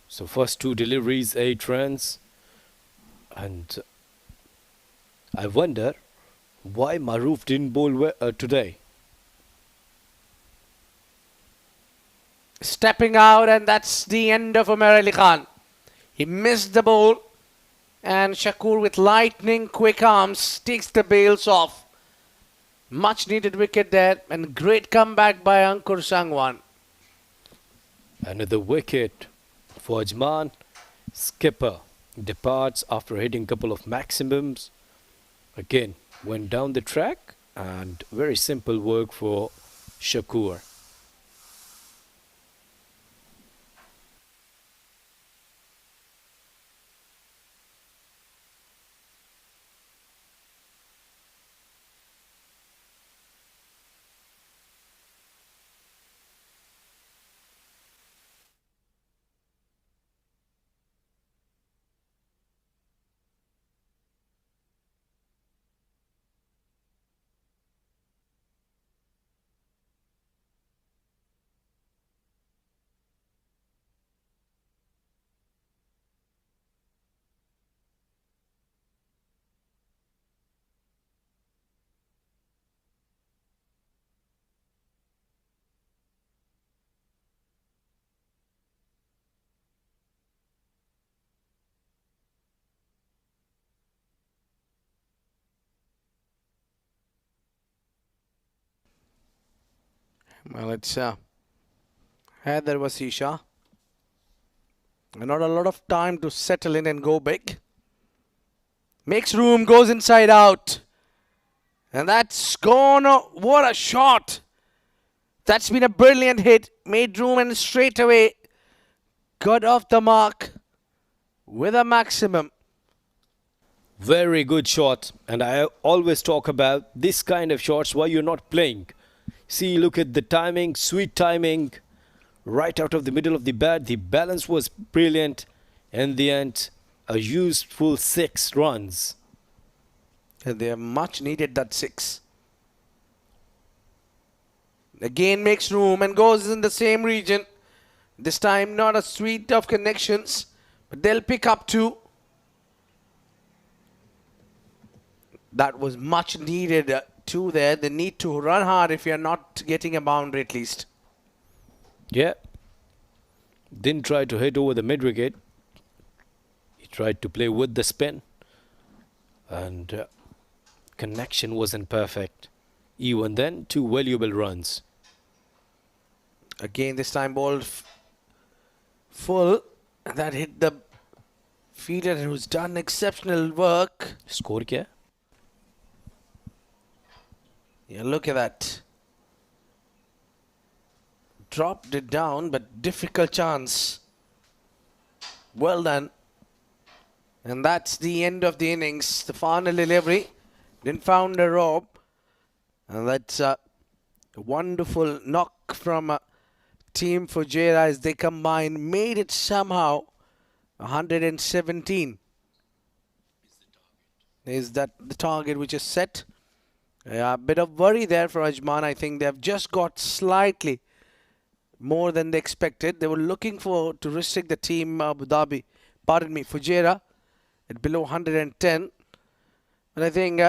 So first 2 deliveries, 8 runs. And I wonder why Maruf didn't bowl today. Stepping out, and that's the end of Umair Ali Khan. He missed the ball, and Shakur with lightning quick arms takes the bails off. Much needed wicket there, and great comeback by Ankur Sangwan. Another wicket for Ajman. Skipper departs after hitting a couple of maximums. Again, went down the track, and very simple work for Shakur. Well, it's Haider Wasisha. Not a lot of time to settle in and go big. Makes room, goes inside out. And that's gone. What a shot. That's been a brilliant hit. Made room and straight away got off the mark with a maximum. Very good shot, and I always talk about this kind of shots while you're not playing. See, look at the timing, sweet timing, right out of the middle of the bat. The balance was brilliant. In the end, a useful 6 runs. And they have much needed that 6. Again makes room and goes in the same region. This time not a suite of connections, but they'll pick up 2. That was much needed 2 there. They need to run hard if you're not getting a boundary at least. Yeah. Didn't try to hit over the mid-wicket. He tried to play with the spin. And connection wasn't perfect. Even then, 2 valuable runs. Again, this time ball full. And that hit the fielder who's done exceptional work. Score kya? Yeah, look at that. Dropped it down, but difficult chance. Well done. And that's the end of the innings. The final delivery. Didn't found a rob. And that's a wonderful knock from Team Fujairah as they combined. Made it somehow 117. Is that the target which is set? A bit of worry there for Ajman. I think they have just got slightly more than they expected. They were looking to restrict the team Abu Dhabi, Fujairah at below 110. But I think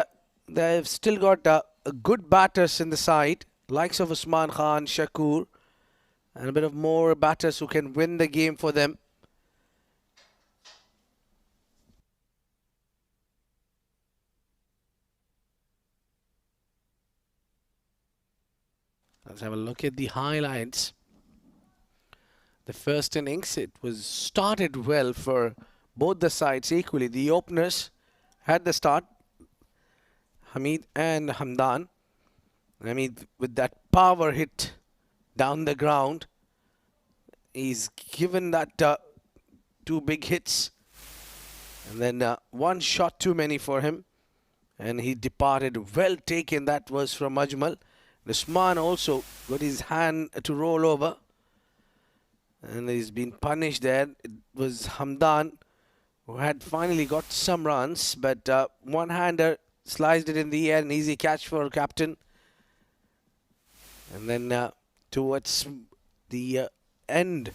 they've still got good batters in the side, likes of Usman Khan, Shakur, and a bit of more batters who can win the game for them. Let's have a look at the highlights. The first innings, it was started well for both the sides equally. The openers had the start, Hamid and Hamdan. Hamid with that power hit down the ground. He's given that 2 big hits. And then 1 shot too many for him. And he departed. Well taken. That was from Ajmal. Usman also got his hand to roll over. And he's been punished there. It was Hamdan who had finally got some runs. But one-hander sliced it in the air. An easy catch for captain. And then towards the end.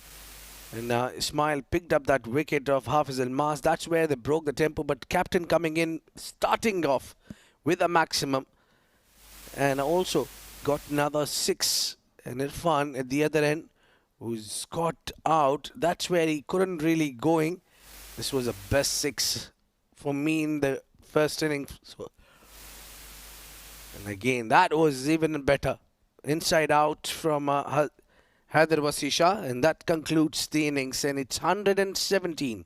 And Ismail picked up that wicket of Hafiz Al-Mas. That's where they broke the tempo. But captain coming in, starting off with a maximum. And also got another 6. And Irfan at the other end, who's got out. That's where he couldn't really going. This was the best 6 for me in the first inning. So, and again, that was even better. Inside out from Haider Wasisha. And that concludes the innings. And it's 117.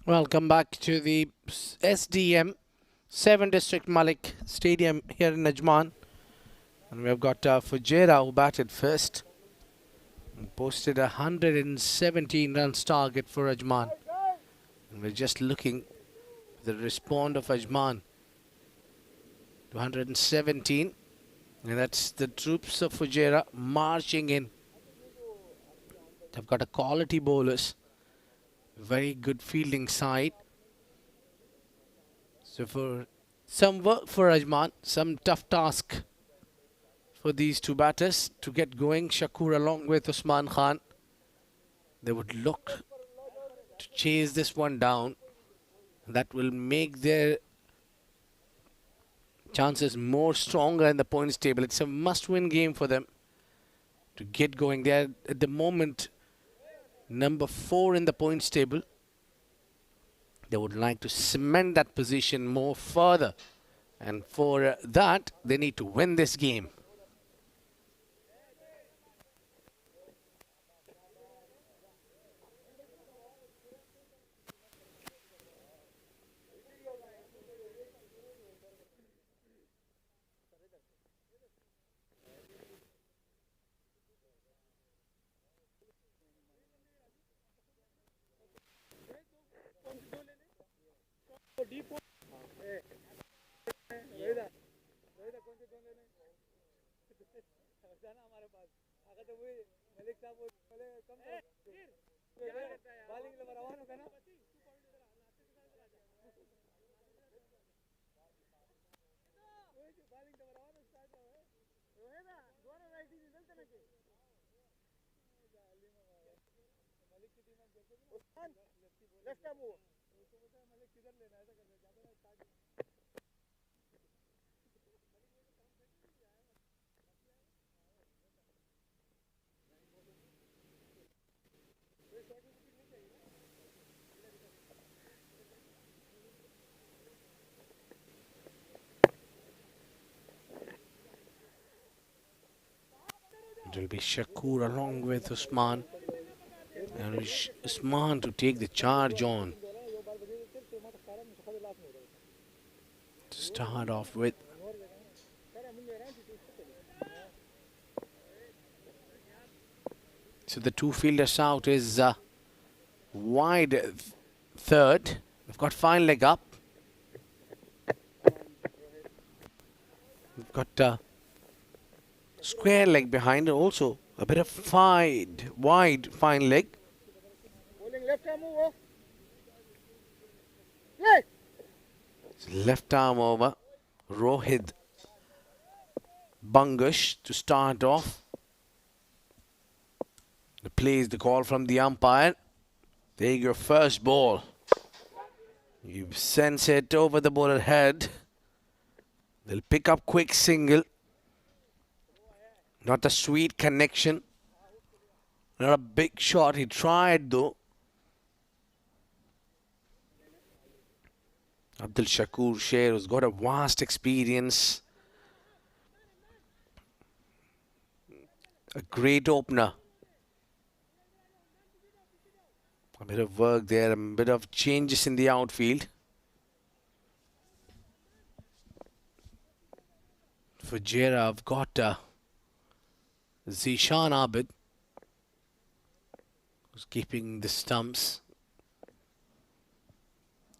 Welcome back to the SDM 7 District Malek Stadium here in Ajman. And we've got Fujairah who batted first and posted a 117 runs target for Ajman. And we're just looking at the response of Ajman to 117. And that's the troops of Fujairah marching in. They've got a quality bowlers. Very good fielding side. So for some work for Ajman, some tough task for these two batters to get going. Shakur along with Usman Khan. They would look to chase this one down. That will make their chances more stronger in the points table. It's a must-win game for them to get going. They are at the moment number 4 in the points table. They would like to cement that position more further. And for that, they need to win this game. It will be Shakur along with Usman. And Usman to take the charge on. To start off with. So the two fielders out is wide third. We've got fine leg up. We've got square leg behind and also a bit of wide fine leg. Left arm over. Rohit Bangush to start off. The play is the call from the umpire. Take your first ball. You sense it over the bowler head. They'll pick up quick single. Not a sweet connection. Not a big shot. He tried though. Abdul Shakur Sher, who's got a vast experience. A great opener. A bit of work there, a bit of changes in the outfield. Fujairah, I've got Zishan Abid, who's keeping the stumps.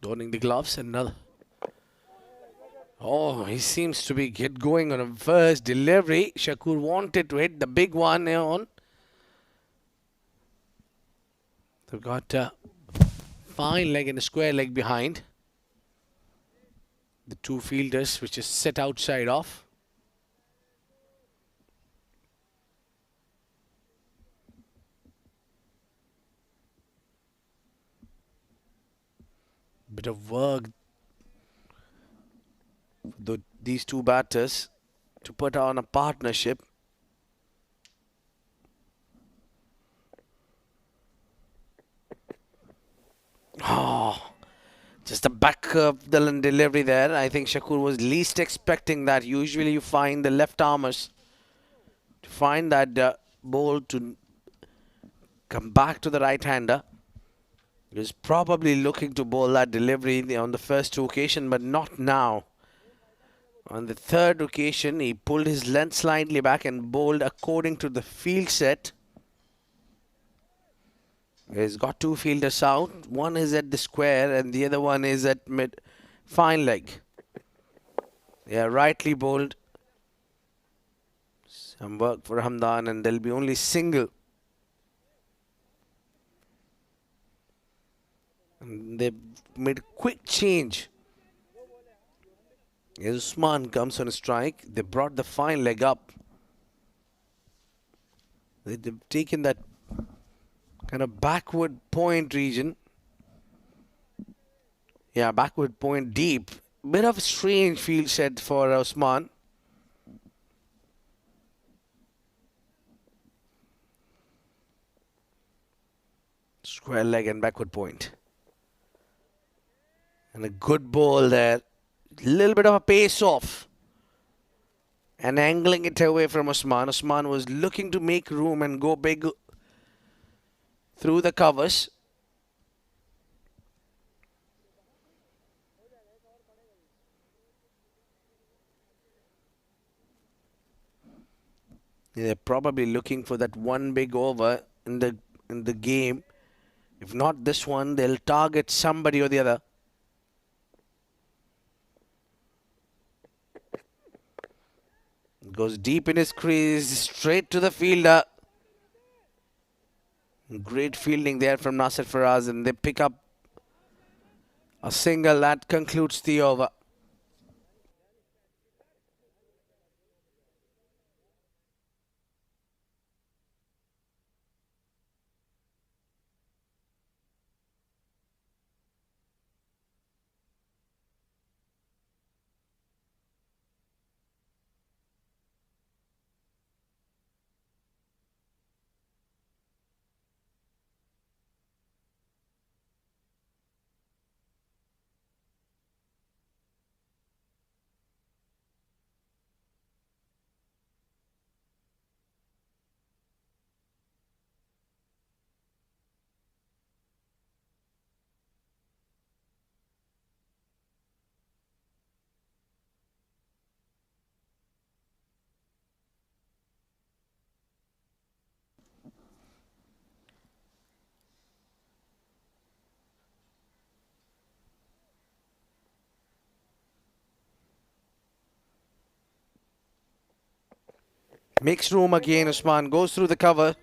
Donning the gloves and another. Oh, he seems to be get going on a first delivery. Shakur wanted to hit the big one on. They've got a fine leg and a square leg behind. The two fielders, which is set outside off. Bit of work for these two batters to put on a partnership. Oh, just the back of the delivery there. I think Shakur was least expecting that. Usually you find the left armers to find that ball to come back to the right hander. He was probably looking to bowl that delivery on the first two occasion, but not now. On the third occasion, he pulled his length slightly back and bowled according to the field set. He's got two fielders out. One is at the square and the other one is at mid fine leg. Yeah, rightly bowled. Some work for Hamdan and there'll be only single. And they made a quick change. As Usman comes on a strike, they brought the fine leg up. They've taken that kind of backward point region. Yeah, backward point deep. Bit of a strange field set for Usman. Square leg and backward point. And a good ball there. Little bit of a pace off. And angling it away from Usman. Usman was looking to make room and go big through the covers. They're probably looking for that one big over in the game. If not this one, they'll target somebody or the other. Goes deep in his crease, straight to the fielder. Great fielding there from Nasir Faraz, and they pick up a single that concludes the over. Makes room again. Usman goes through the cover.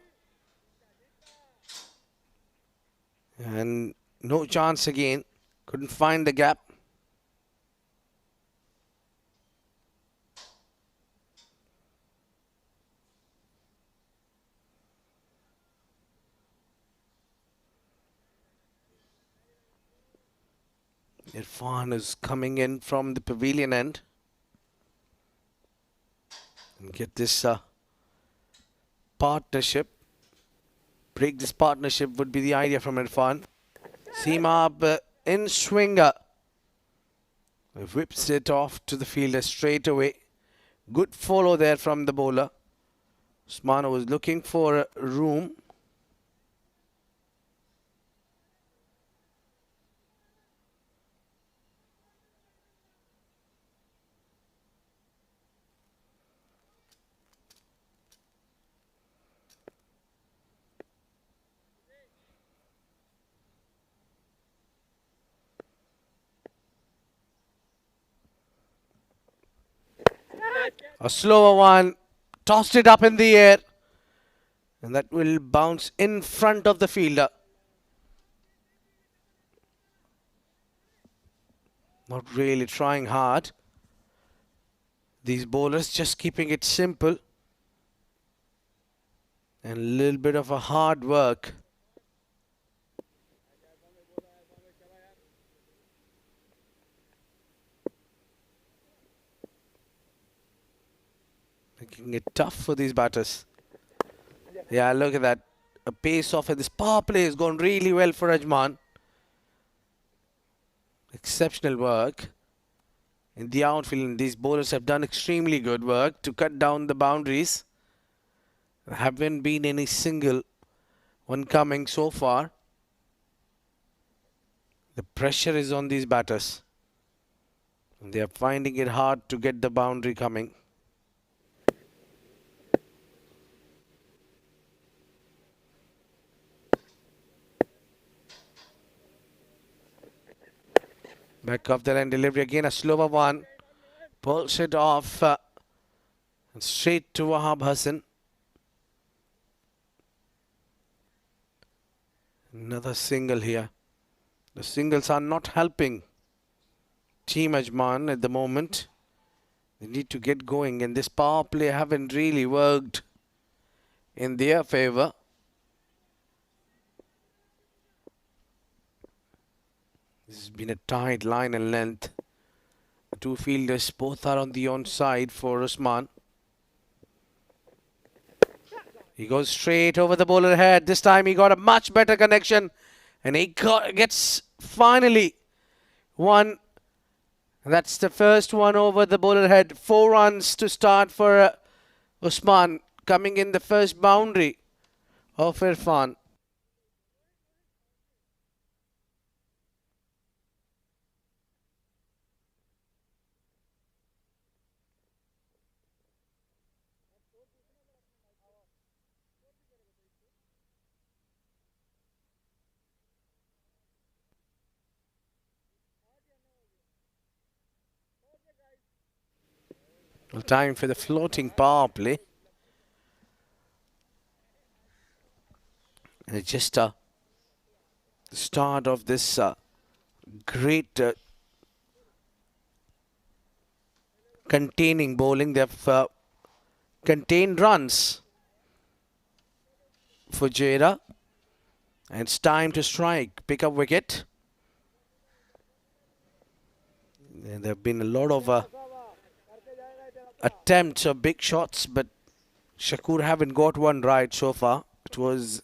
And no chance again. Couldn't find the gap. Irfan is coming in from the pavilion end. And get this partnership. Break this partnership would be the idea from Irfan. Seema up in swinger. Whips it off to the fielder straight away. Good follow there from the bowler. Usman was looking for room. A slower one. Tossed it up in the air. And that will bounce in front of the fielder. Not really trying hard. These bowlers just keeping it simple. And a little bit of a hard work. Making it tough for these batters. Yeah, look at that. A pace off and this power play has gone really well for Ajman. Exceptional work in the outfield. These bowlers have done extremely good work to cut down the boundaries. There haven't been any single one coming so far. The pressure is on these batters. They are finding it hard to get the boundary coming. Back off the line delivery again, a slower one. Pulls it off and straight to Wahab Hassan. Another single here. The singles are not helping Team Ajman at the moment. They need to get going, and this power play haven't really worked in their favour. This has been a tight line and length. The two fielders both are on the onside for Usman. He goes straight over the bowler head. This time he got a much better connection, and he gets finally one. That's the first one over the bowler head. 4 runs to start for Usman, coming in the first boundary of Irfan. Well, time for the floating power play. And it's just the start of this great containing bowling. They've contained runs. Fujairah. And it's time to strike, pick up wicket. And there have been a lot of attempts of big shots, but Shakur haven't got one right so far. It was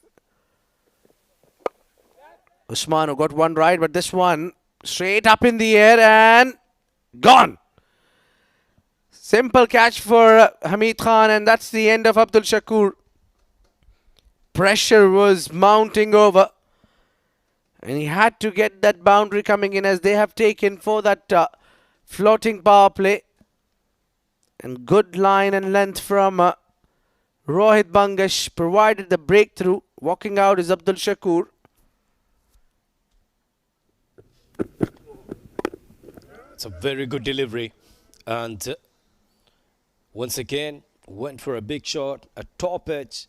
Usman who got one right, but this one straight up in the air and gone. Simple catch for Hamid Khan, and that's the end of Abdul Shakur. Pressure was mounting over, and he had to get that boundary coming in, as they have taken for that floating power play. And good line and length from Rohit Bangash provided the breakthrough. Walking out is Abdul Shakur. It's a very good delivery, and once again went for a big shot, a top edge,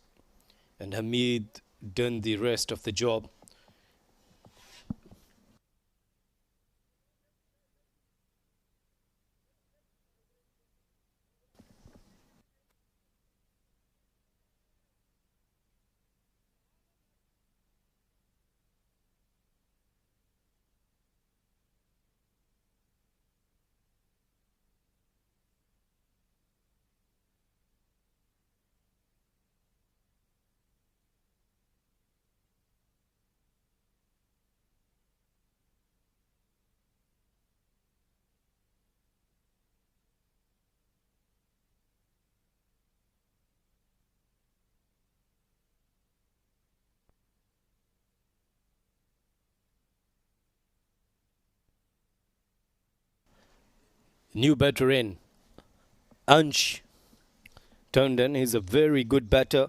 and Hamid done the rest of the job. New batter in, Ansh Tondon. He's a very good batter.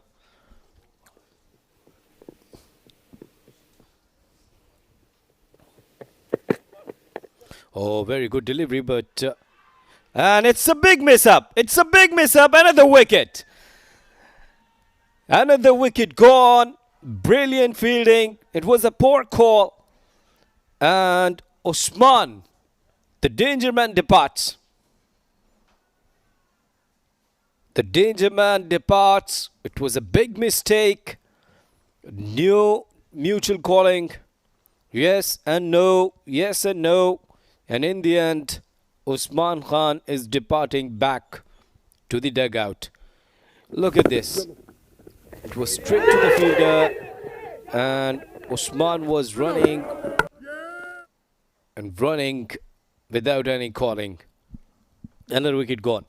Oh, very good delivery, but and it's a big miss up. It's a big miss up. Another wicket. Another wicket gone. Brilliant fielding. It was a poor call, and Usman, the danger man, departs. The danger man departs. It was a big mistake. New mutual calling. Yes and no. Yes and no. And in the end, Usman Khan is departing back to the dugout. Look at this. It was straight to the fielder, and Usman was running and running without any calling. Another wicket gone.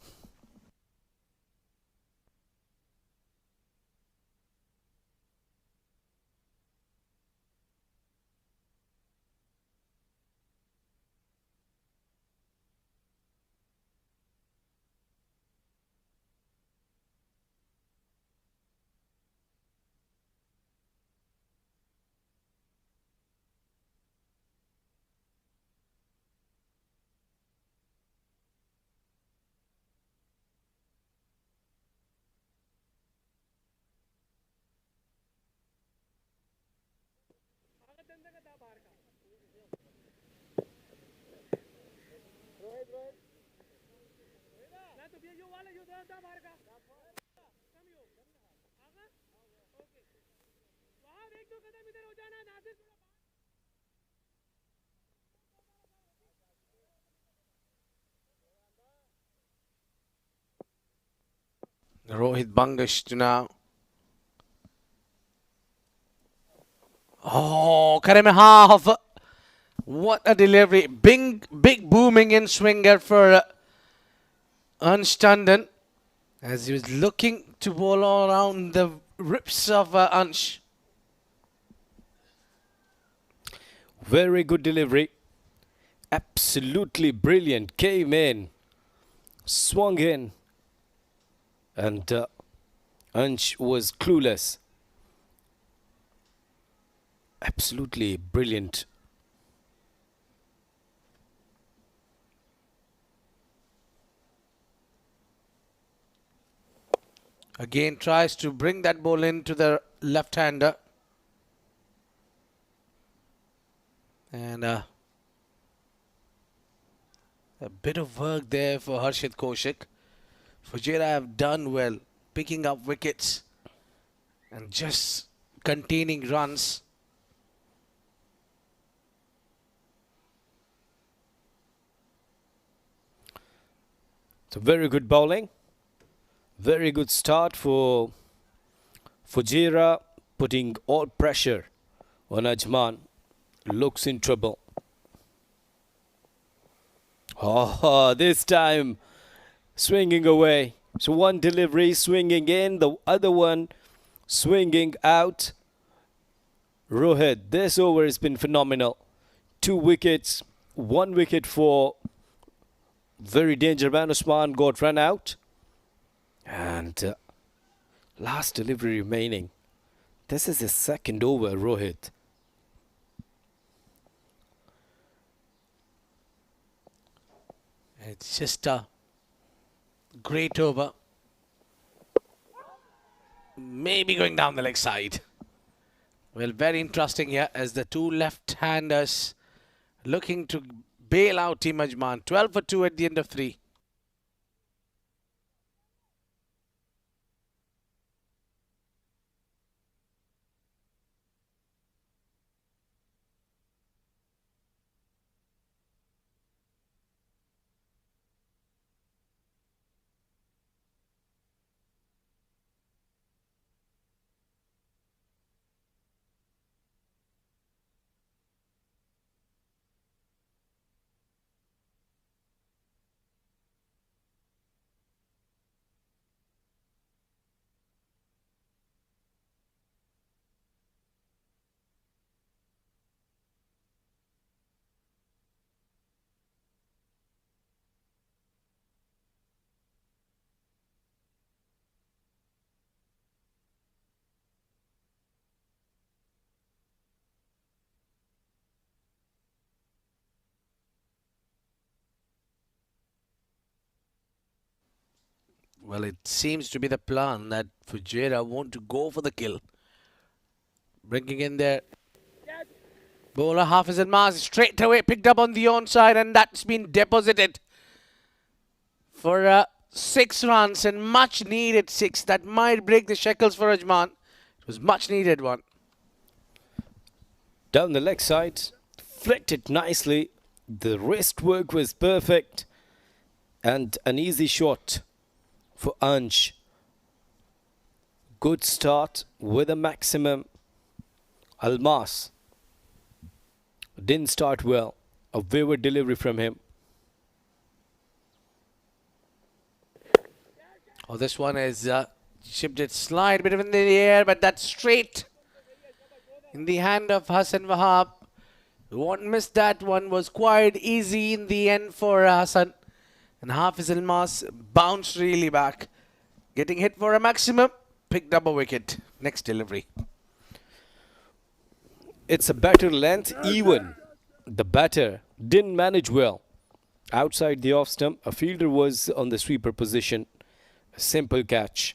Rohit Bangash to now. Oh, Karim half. What a delivery. Big booming in swinger for Ansh Tandon as he was looking to bowl all around the ribs of Ansh. Very good delivery. Absolutely brilliant. Came in, swung in, and Ansh was clueless. Absolutely brilliant. Again tries to bring that ball into the left-hander. And a bit of work there for Harshit Kaushik. Fujairah have done well, picking up wickets and just containing runs. So very good bowling. Very good start for Fujairah, putting all pressure on Ajman. Looks in trouble. Oh, this time swinging away. So one delivery swinging in, the other one swinging out. Rohit, this over has been phenomenal. 2 wickets, 1 wicket for very danger man. Usman got run out. And last delivery remaining. This is his second over, Rohit. It's just a great over. Maybe going down the leg side. Well, very interesting here as the two left-handers looking to bail out Team Ajman. 12 for 2 at the end of 3. Well, it seems to be the plan that Fujairah want to go for the kill. Bringing in their bowler Hafiz Maz straight away picked up on the onside, and that's been deposited for 6 runs and much needed 6. That might break the shackles for Ajman. It was much needed one. Down the leg side, flicked it nicely. The wrist work was perfect. And an easy shot for Ansh. Good start with a maximum. Almas didn't start well. A wayward delivery from him. Oh, this one is shipped it slide bit in the air, but that's straight in the hand of Hassan Wahab. Won't miss that one. Was quite easy in the end for Hassan. And Hafiz Almas bounced really back. Getting hit for a maximum. Picked up a wicket. Next delivery. It's a better length even. The batter didn't manage well. Outside the off stump, a fielder was on the sweeper position. A simple catch.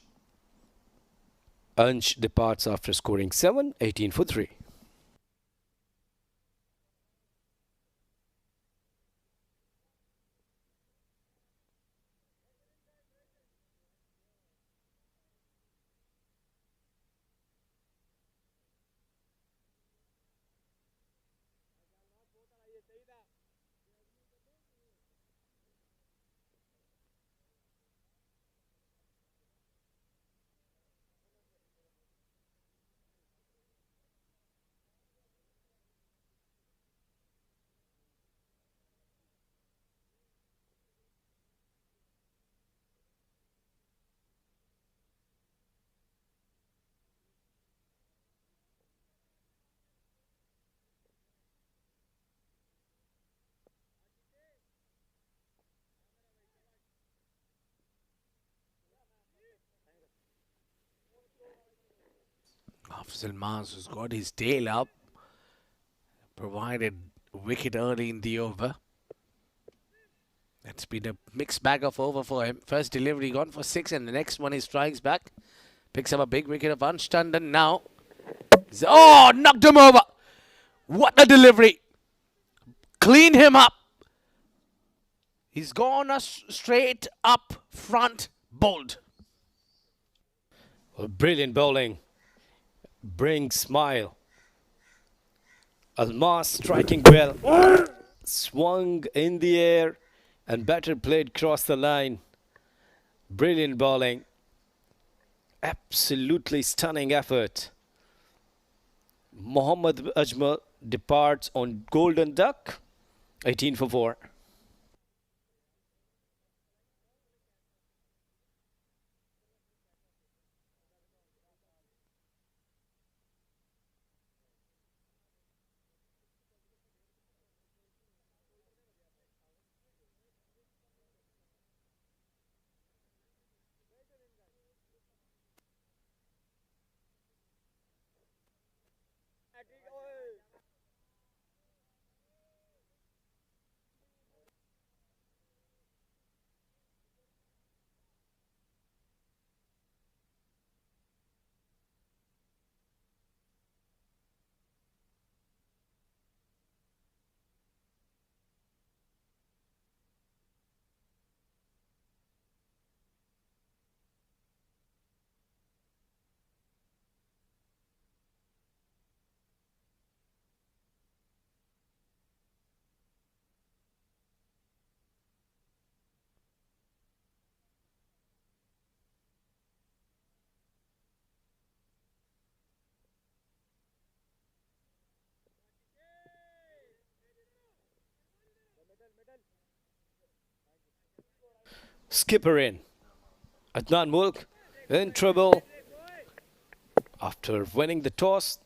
Ansh departs after scoring 7, 18 for 3. Afzal Mars has got his tail up, provided wicket early in the over. It's been a mixed bag of over for him. First delivery gone for 6, and the next one he strikes back. Picks up a big wicket of Anstanden now. Oh, knocked him over. What a delivery. Cleaned him up. He's gone a straight up front bowled. Well, brilliant bowling. Brings smile. Almas striking well. Swung in the air and batter played cross the line. Brilliant bowling. Absolutely stunning effort. Mohammad Ajmal departs on golden duck. 18 for 4. Skipper in. Adnan Mulk in trouble. After winning the toss,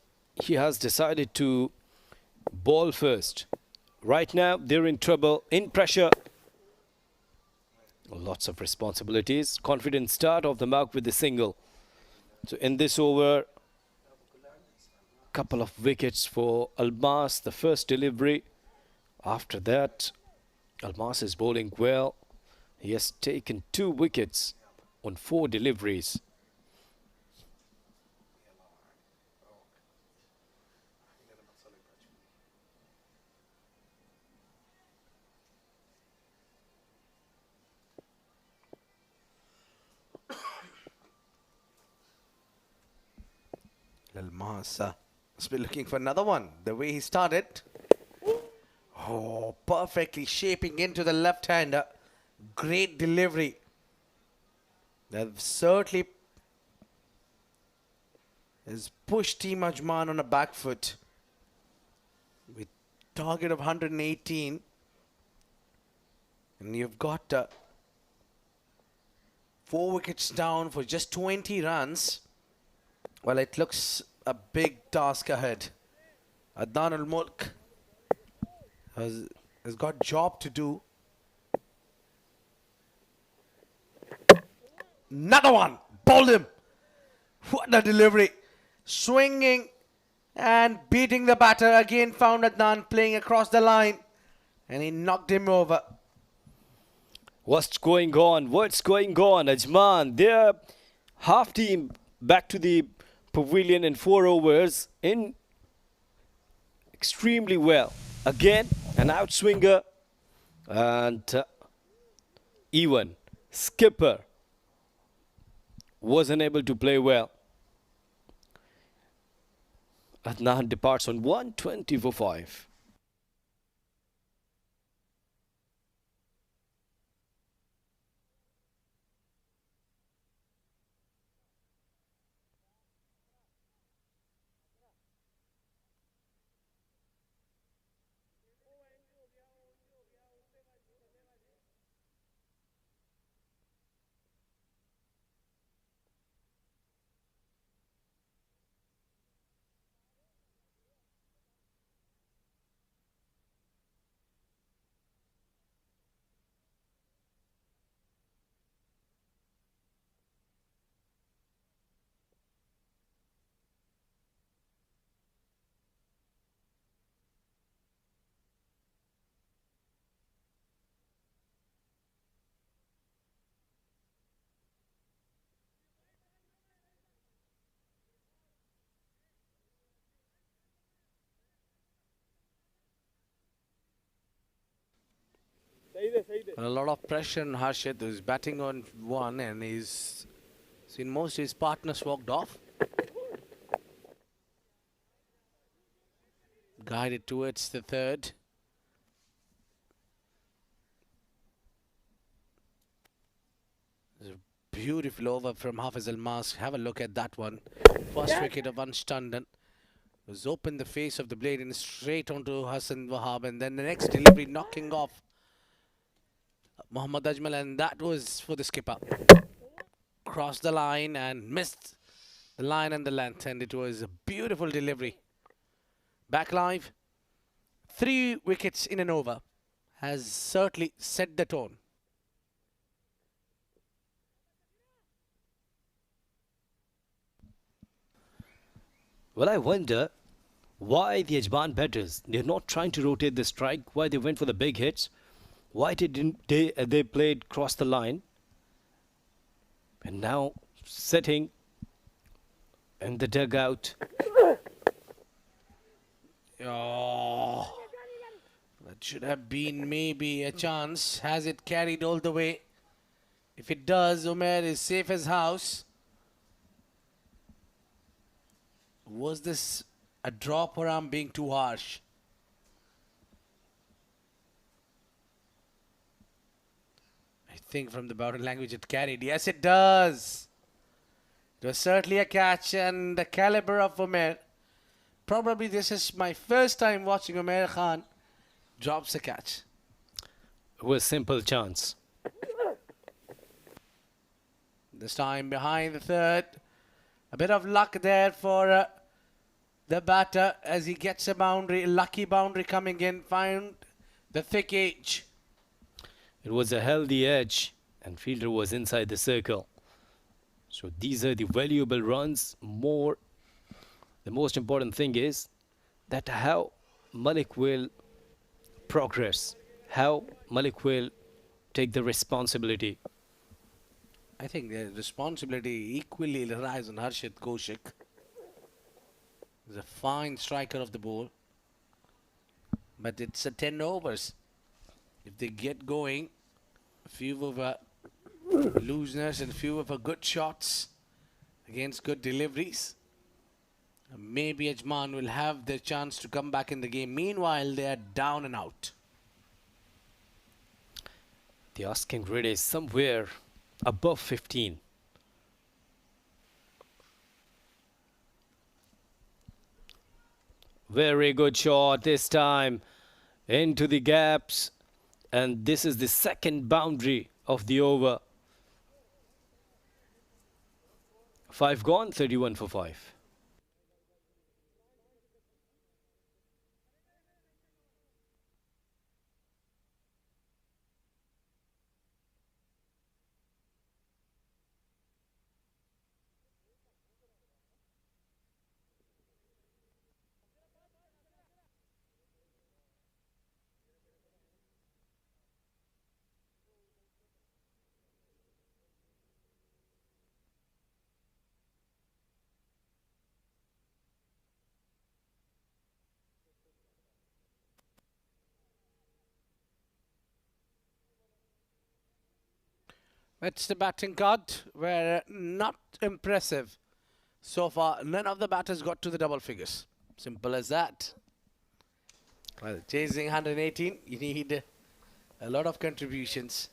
he has decided to bowl first. Right now, they're in trouble, in pressure. Lots of responsibilities. Confident start of the mark with the single. So in this over, couple of wickets for Almas, the first delivery. After that, Almas is bowling well. He has taken 2 wickets on 4 deliveries. Almas has been looking for another one. The way he started. Oh, perfectly shaping into the left-hander. Great delivery. That certainly has pushed Team Ajman on a back foot. With target of 118. And you've got 4 wickets down for just 20 runs. Well, it looks a big task ahead. Adnan al-Mulk has got job to do. Another one. Bowled him. What a delivery. Swinging and beating the batter. Again found Adnan playing across the line. And he knocked him over. What's going on? What's going on? Ajman, their half team back to the pavilion in 4 overs in extremely well. Again, an outswinger and even skipper wasn't able to play well. Adnan departs on 120 for 5. A lot of pressure on Harshit, who's batting on one, and he's seen most of his partners walked off. Guided towards the third. There's a beautiful over from Hafiz Almas. Have a look at that one. First wicket of Anstanden. Was open the face of the blade and straight onto Hassan Wahab, and then the next delivery knocking off Mohammad Ajman, and that was for the skipper. Crossed the line and missed the line and the length, and it was a beautiful delivery. Back live. 3 wickets in an over has certainly set the tone. Well, I wonder why the Ajman batters, they're not trying to rotate the strike, why they went for the big hits, why they played cross the line, and now sitting in the dugout. Oh, that should have been maybe a chance. Has it carried all the way? If it does, Umair is safe as house. Was this a drop, or I'm being too harsh? I think from the body language it carried. Yes, it does. It was certainly a catch, and the caliber of Umair. Probably this is my first time watching Umair Khan drops a catch. It was simple chance. This time behind the third. A bit of luck there for the batter as he gets a boundary, a lucky boundary coming in, found the thick edge. It was a healthy edge and fielder was inside the circle. So these are the valuable runs. The most important thing is that how Malek will progress, how Malek will take the responsibility. I think the responsibility equally lies on Harshit Kaushik. He's a fine striker of the ball. But it's a 10 overs. If they get going, a few of a looseners and a few of a good shots against good deliveries, maybe Ajman will have their chance to come back in the game. Meanwhile, they are down and out. The asking rate is somewhere above 15. Very good shot this time into the gaps, and this is the second boundary of the over. 5 gone, 31 for 5. It's the batting card. Were not impressive so far. None of the batters got to the double figures. Simple as that. Well, chasing 118, you need a lot of contributions.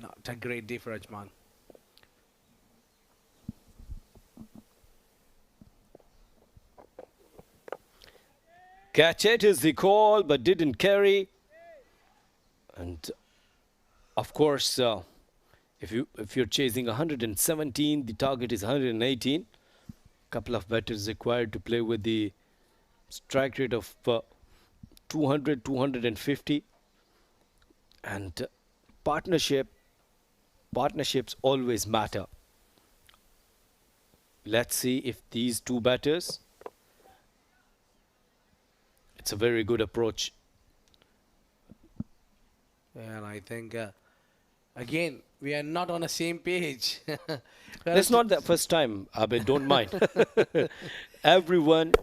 Not a great day for Ajman. Catch it is the call, but didn't carry. And of course, if you're chasing 117, the target is 118. Couple of batters required to play with the strike rate of 200, 250, and partnerships always matter. Let's see if these two batters. It's a very good approach. And I think, again, we are not on the same page. That's not the first time, Abid, don't mind. Everyone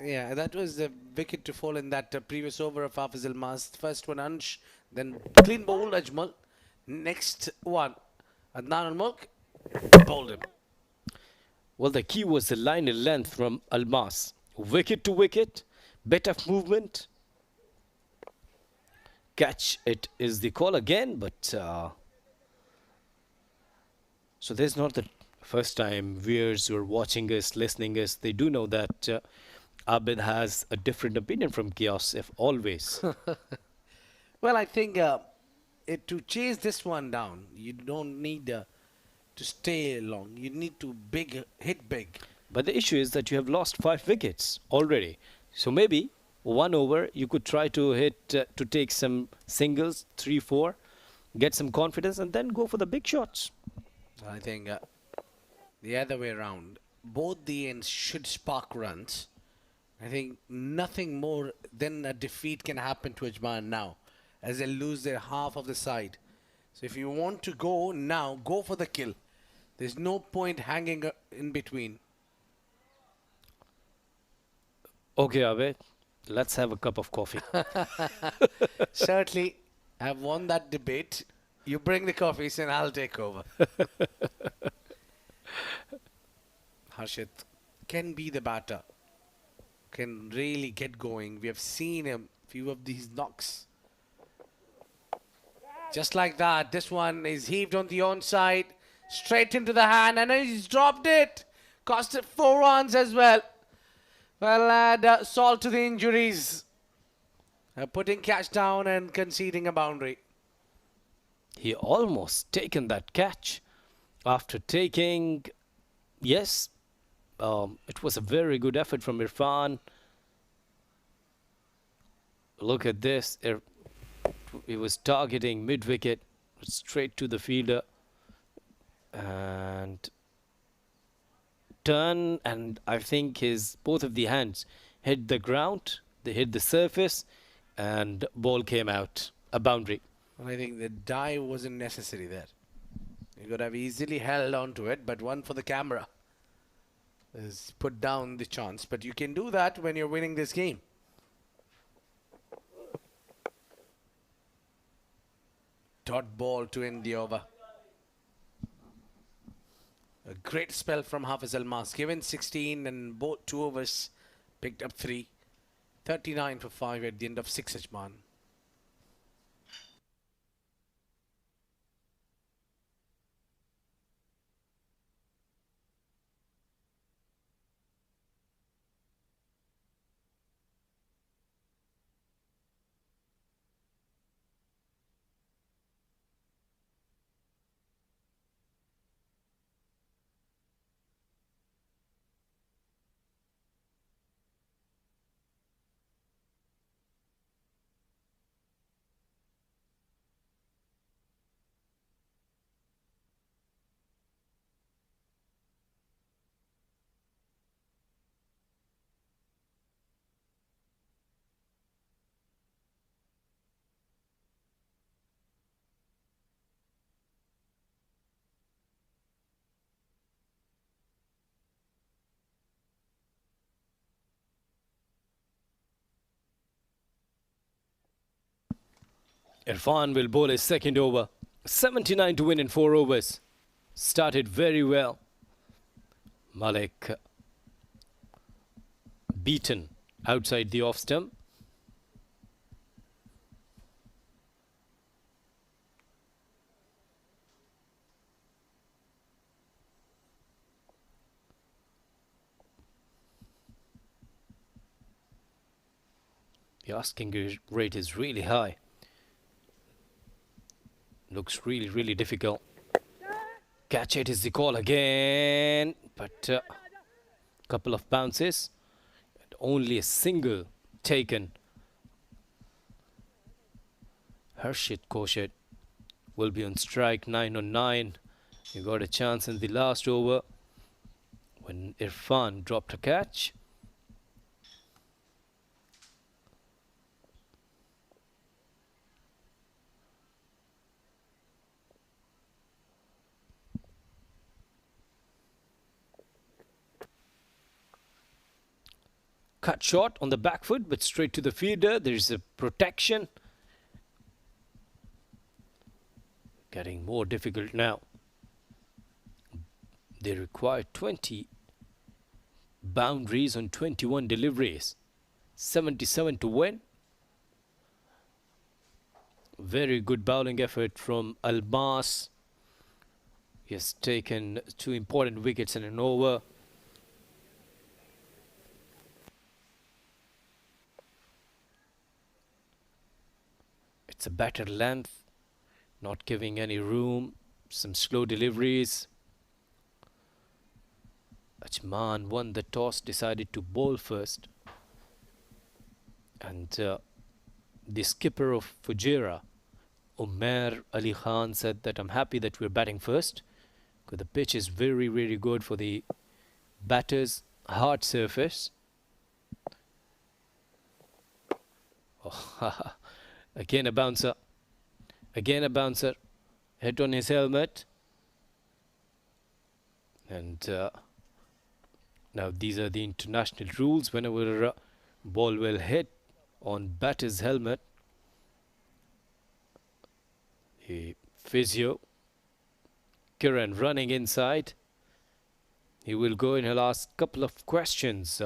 Yeah, that was the wicket to fall in that previous over of Hafiz Almas. First one Ansh, then clean bowled Ajmal. Next one, Adnan al Mulk bowled him. Well, the key was the line in length from Almas. Wicket to wicket, bit of movement. Catch it is the call again, but so this is not the first time viewers who are watching us, listening us, they do know that Abid has a different opinion from Chaos, if always. Well, I think to chase this one down, you don't need to stay long. You need to hit big. But the issue is that you have lost 5 wickets already. So maybe 1 over you could try to hit to take some singles, 3, 4, get some confidence, and then go for the big shots. I think the other way around. Both the ends should spark runs. I think nothing more than a defeat can happen to Ajman now, as they lose their half of the side. So if you want to go now, go for the kill. There's no point hanging in between. Okay, Abid, let's have a cup of coffee. Certainly, I've won that debate. You bring the coffees and I'll take over. Harshit can be the batter. Can really get going. We have seen him few of these knocks. Just like that, this one is heaved on the onside, straight into the hand, and he's dropped it. Costed 4 runs as well. Well, add salt to the injuries. Putting catch down and conceding a boundary. He almost taken that catch after taking, yes, it was a very good effort from Irfan. Look at this. He was targeting mid-wicket, straight to the fielder. And turn, and I think both of the hands hit the ground. They hit the surface, and ball came out. A boundary. And I think the dive wasn't necessary there. You could have easily held on to it, but one for the camera has put down the chance. But you can do that when you're winning this game. Dot ball to end the over. A great spell from Hafiz Almas. Given 16 and both 2 overs, picked up 3. 39 for 5 at the end of 6, Ajman. Irfan will bowl his second over. 79 to win in 4 overs. Started very well. Malek beaten outside the off stump. The asking rate is really high. Looks really, really difficult. Catch it is the call again. But couple of bounces. And only a single taken. Harshit Koshit will be on strike 9 on 9. He got a chance in the last over when Irfan dropped a catch. cut shot on the back foot, but straight to the fielder. There's a protection. Getting more difficult now. They require 20 boundaries on 21 deliveries. 77 to win. Very good bowling effort from Almas. He has taken 2 important wickets in an over. It's a better length, not giving any room, some slow deliveries. Ajman won the toss, decided to bowl first. And the skipper of Fujairah, Umar Ali Khan, said that I'm happy that we're batting first, because the pitch is very, very good for the batters. Hard surface. Oh, again a bouncer. Again a bouncer. Hit on his helmet. And now these are the international rules. Whenever a ball will hit on batter's helmet, the physio, Kiran, running inside. He will go and he'll ask a couple of questions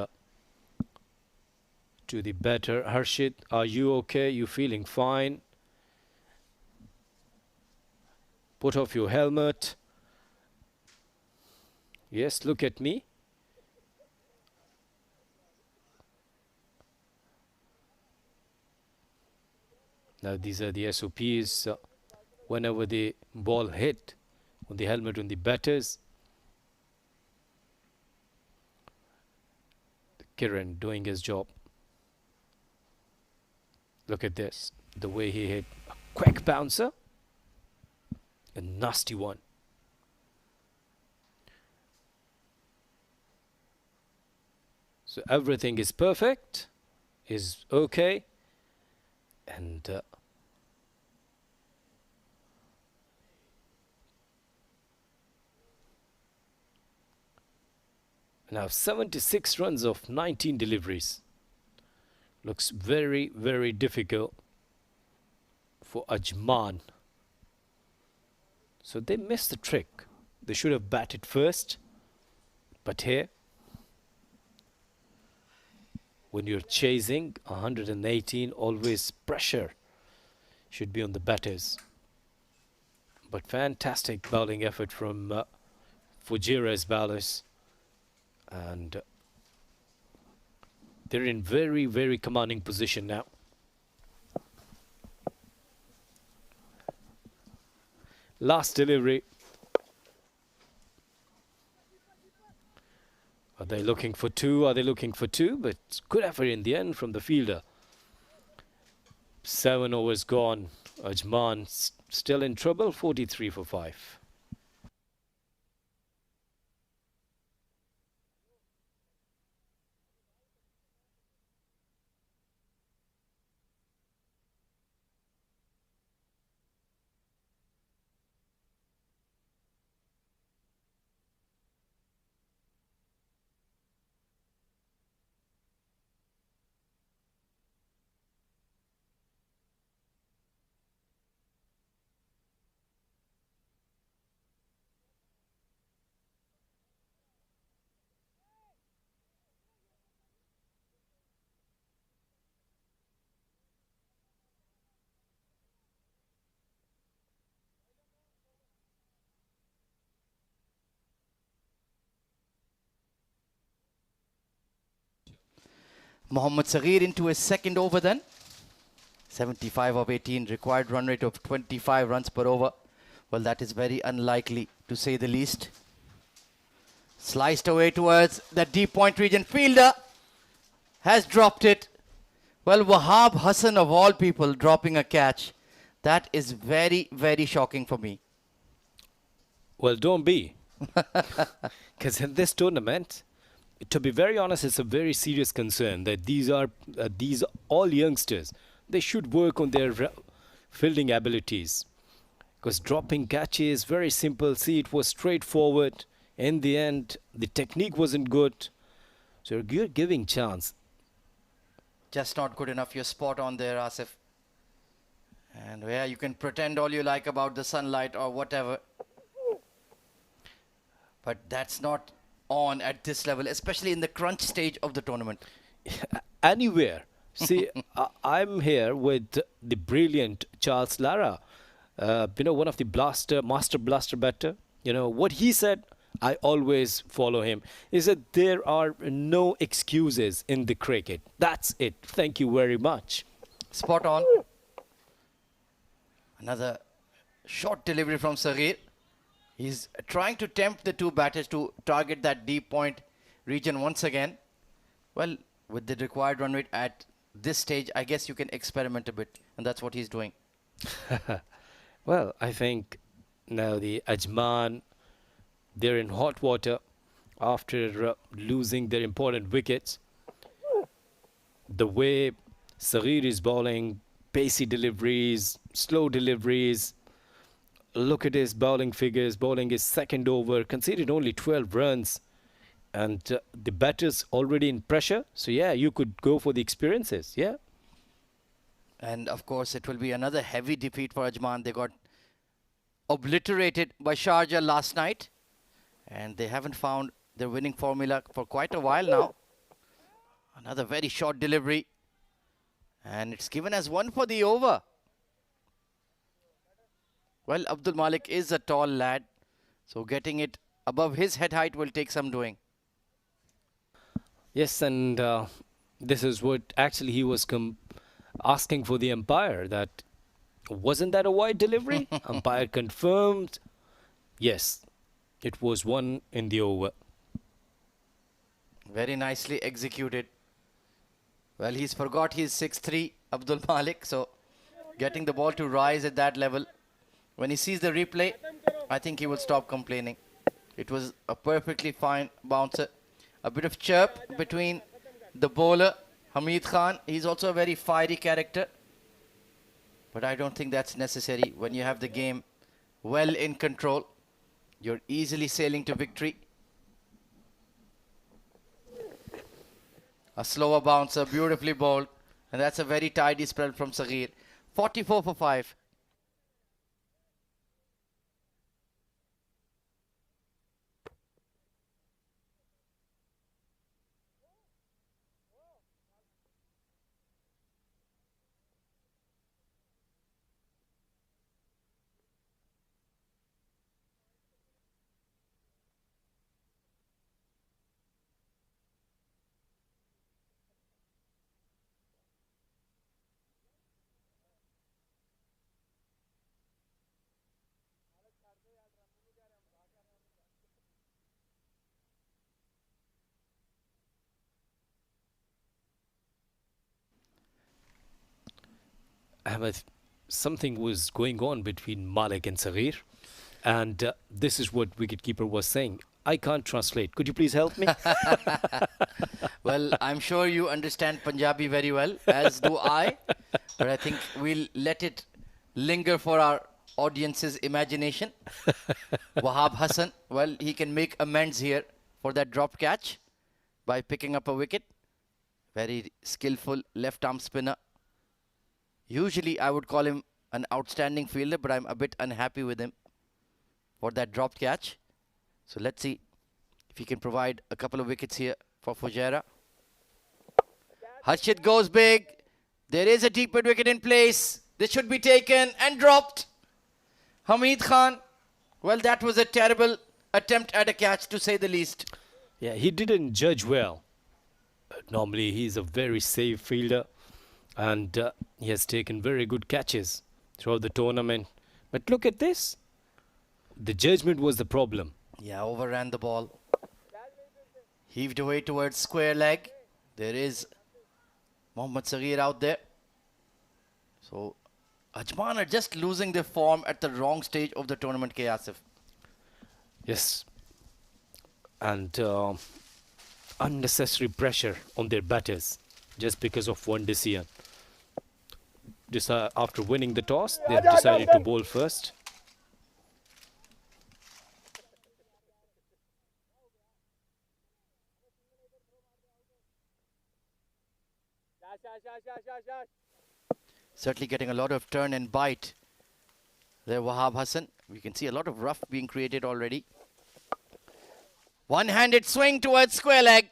to the batter. Harshit, are you okay? You feeling fine? Put off your helmet. Yes, look at me. Now these are the SOPs. Whenever the ball hit on the helmet on the batters, Kiran doing his job. Look at this, the way he hit. A quick bouncer, a nasty one. So everything is perfect, is okay, and now 76 runs of 19 deliveries. Looks very, very difficult for Ajman. So they missed the trick. They should have batted first. But here, when you're chasing 118, always pressure should be on the batters. But fantastic bowling effort from Fujairah's bowlers. And they're in very, very commanding position now. Last delivery. Are they looking for 2? Are they looking for 2? But good effort in the end from the fielder. 7 overs gone. Ajman still in trouble. 43 for 5. Mohammad Saghir into his second over then. 75 of 18, required run rate of 25 runs per over. Well, that is very unlikely to say the least. Sliced away towards the deep point region. Fielder has dropped it. Well, Wahab Hassan of all people dropping a catch. That is very, very shocking for me. Well, don't be. Because in this tournament, to be very honest, it's a very serious concern that these are all youngsters. They should work on their fielding abilities. Because dropping catches, very simple. See, it was straightforward. In the end, the technique wasn't good. So you're giving chance. Just not good enough. You're spot on there, Asif. And yeah, you can pretend all you like about the sunlight or whatever. But that's not on at this level, especially in the crunch stage of the tournament. Anywhere. See, I'm here with the brilliant Charles Lara, one of the master blaster batter. What he said, I always follow him. He said there are no excuses in the cricket. That's it. Thank you very much. Spot on. Another short delivery from Saghir. He's trying to tempt the two batters to target that deep point region once again. Well, with the required run rate at this stage, I guess you can experiment a bit, and that's what he's doing. Well, I think now the Ajman, they're in hot water after losing their important wickets. The way Saghir is bowling, pacey deliveries, slow deliveries. Look at his bowling figures. Bowling his second over, conceded only 12 runs. And the batter's already in pressure. So, yeah, you could go for the experiences. Yeah. And, of course, it will be another heavy defeat for Ajman. They got obliterated by Sharjah last night. And they haven't found their winning formula for quite a while now. Another very short delivery. And it's given as one for the over. Well, Abdul Malik is a tall lad. So getting it above his head height will take some doing. Yes, and this is what actually he was asking for the umpire. That wasn't that a wide delivery? Umpire confirmed. Yes, it was one in the over. Very nicely executed. Well, he's forgot he's 6'3", Abdul Malik. So getting the ball to rise at that level. When he sees the replay, I think he will stop complaining. It was a perfectly fine bouncer. A bit of chirp between the bowler, Hamid Khan. He's also a very fiery character. But I don't think that's necessary when you have the game well in control. You're easily sailing to victory. A slower bouncer, beautifully bowled. And that's a very tidy spell from Saghir. 44 for 5. Ahmed, something was going on between Malek and Saghir. And this is what wicketkeeper was saying. I can't translate. Could you please help me? Well, I'm sure you understand Punjabi very well, as do I. But I think we'll let it linger for our audience's imagination. Wahab Hassan, well, he can make amends here for that dropped catch by picking up a wicket. Very skillful left-arm spinner. Usually, I would call him an outstanding fielder, but I'm a bit unhappy with him for that dropped catch. So let's see if he can provide a couple of wickets here for Fujairah. Harshit goes big. There is a deep mid wicket in place. This should be taken and dropped. Hamid Khan. Well, that was a terrible attempt at a catch, to say the least. Yeah, he didn't judge well. Normally, he's a very safe fielder. And he has taken very good catches throughout the tournament. But look at this. The judgment was the problem. Yeah, overran the ball. Heaved away towards square leg. There is Mohammad Saghir out there. So, Ajman are just losing their form at the wrong stage of the tournament, K. Asif. Yes. And unnecessary pressure on their batters just because of one decision. After winning the toss, they have decided to bowl first. Certainly getting a lot of turn and bite there, Wahab Hassan. We can see a lot of rough being created already. One-handed swing towards square leg.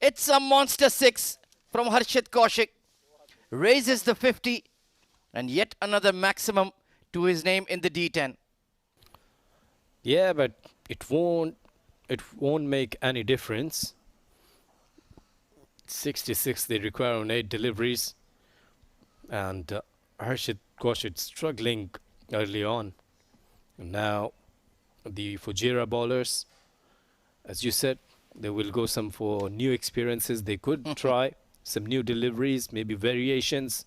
It's a monster 6 from Harshit Kaushik. Raises the 50 and yet another maximum to his name in the D10. Yeah, but it won't make any difference. 66 they require on 8 deliveries, and Harshit Kaushik struggling early on. And now the Fujairah bowlers, as you said, they will go some for new experiences. They could try some new deliveries, maybe variations.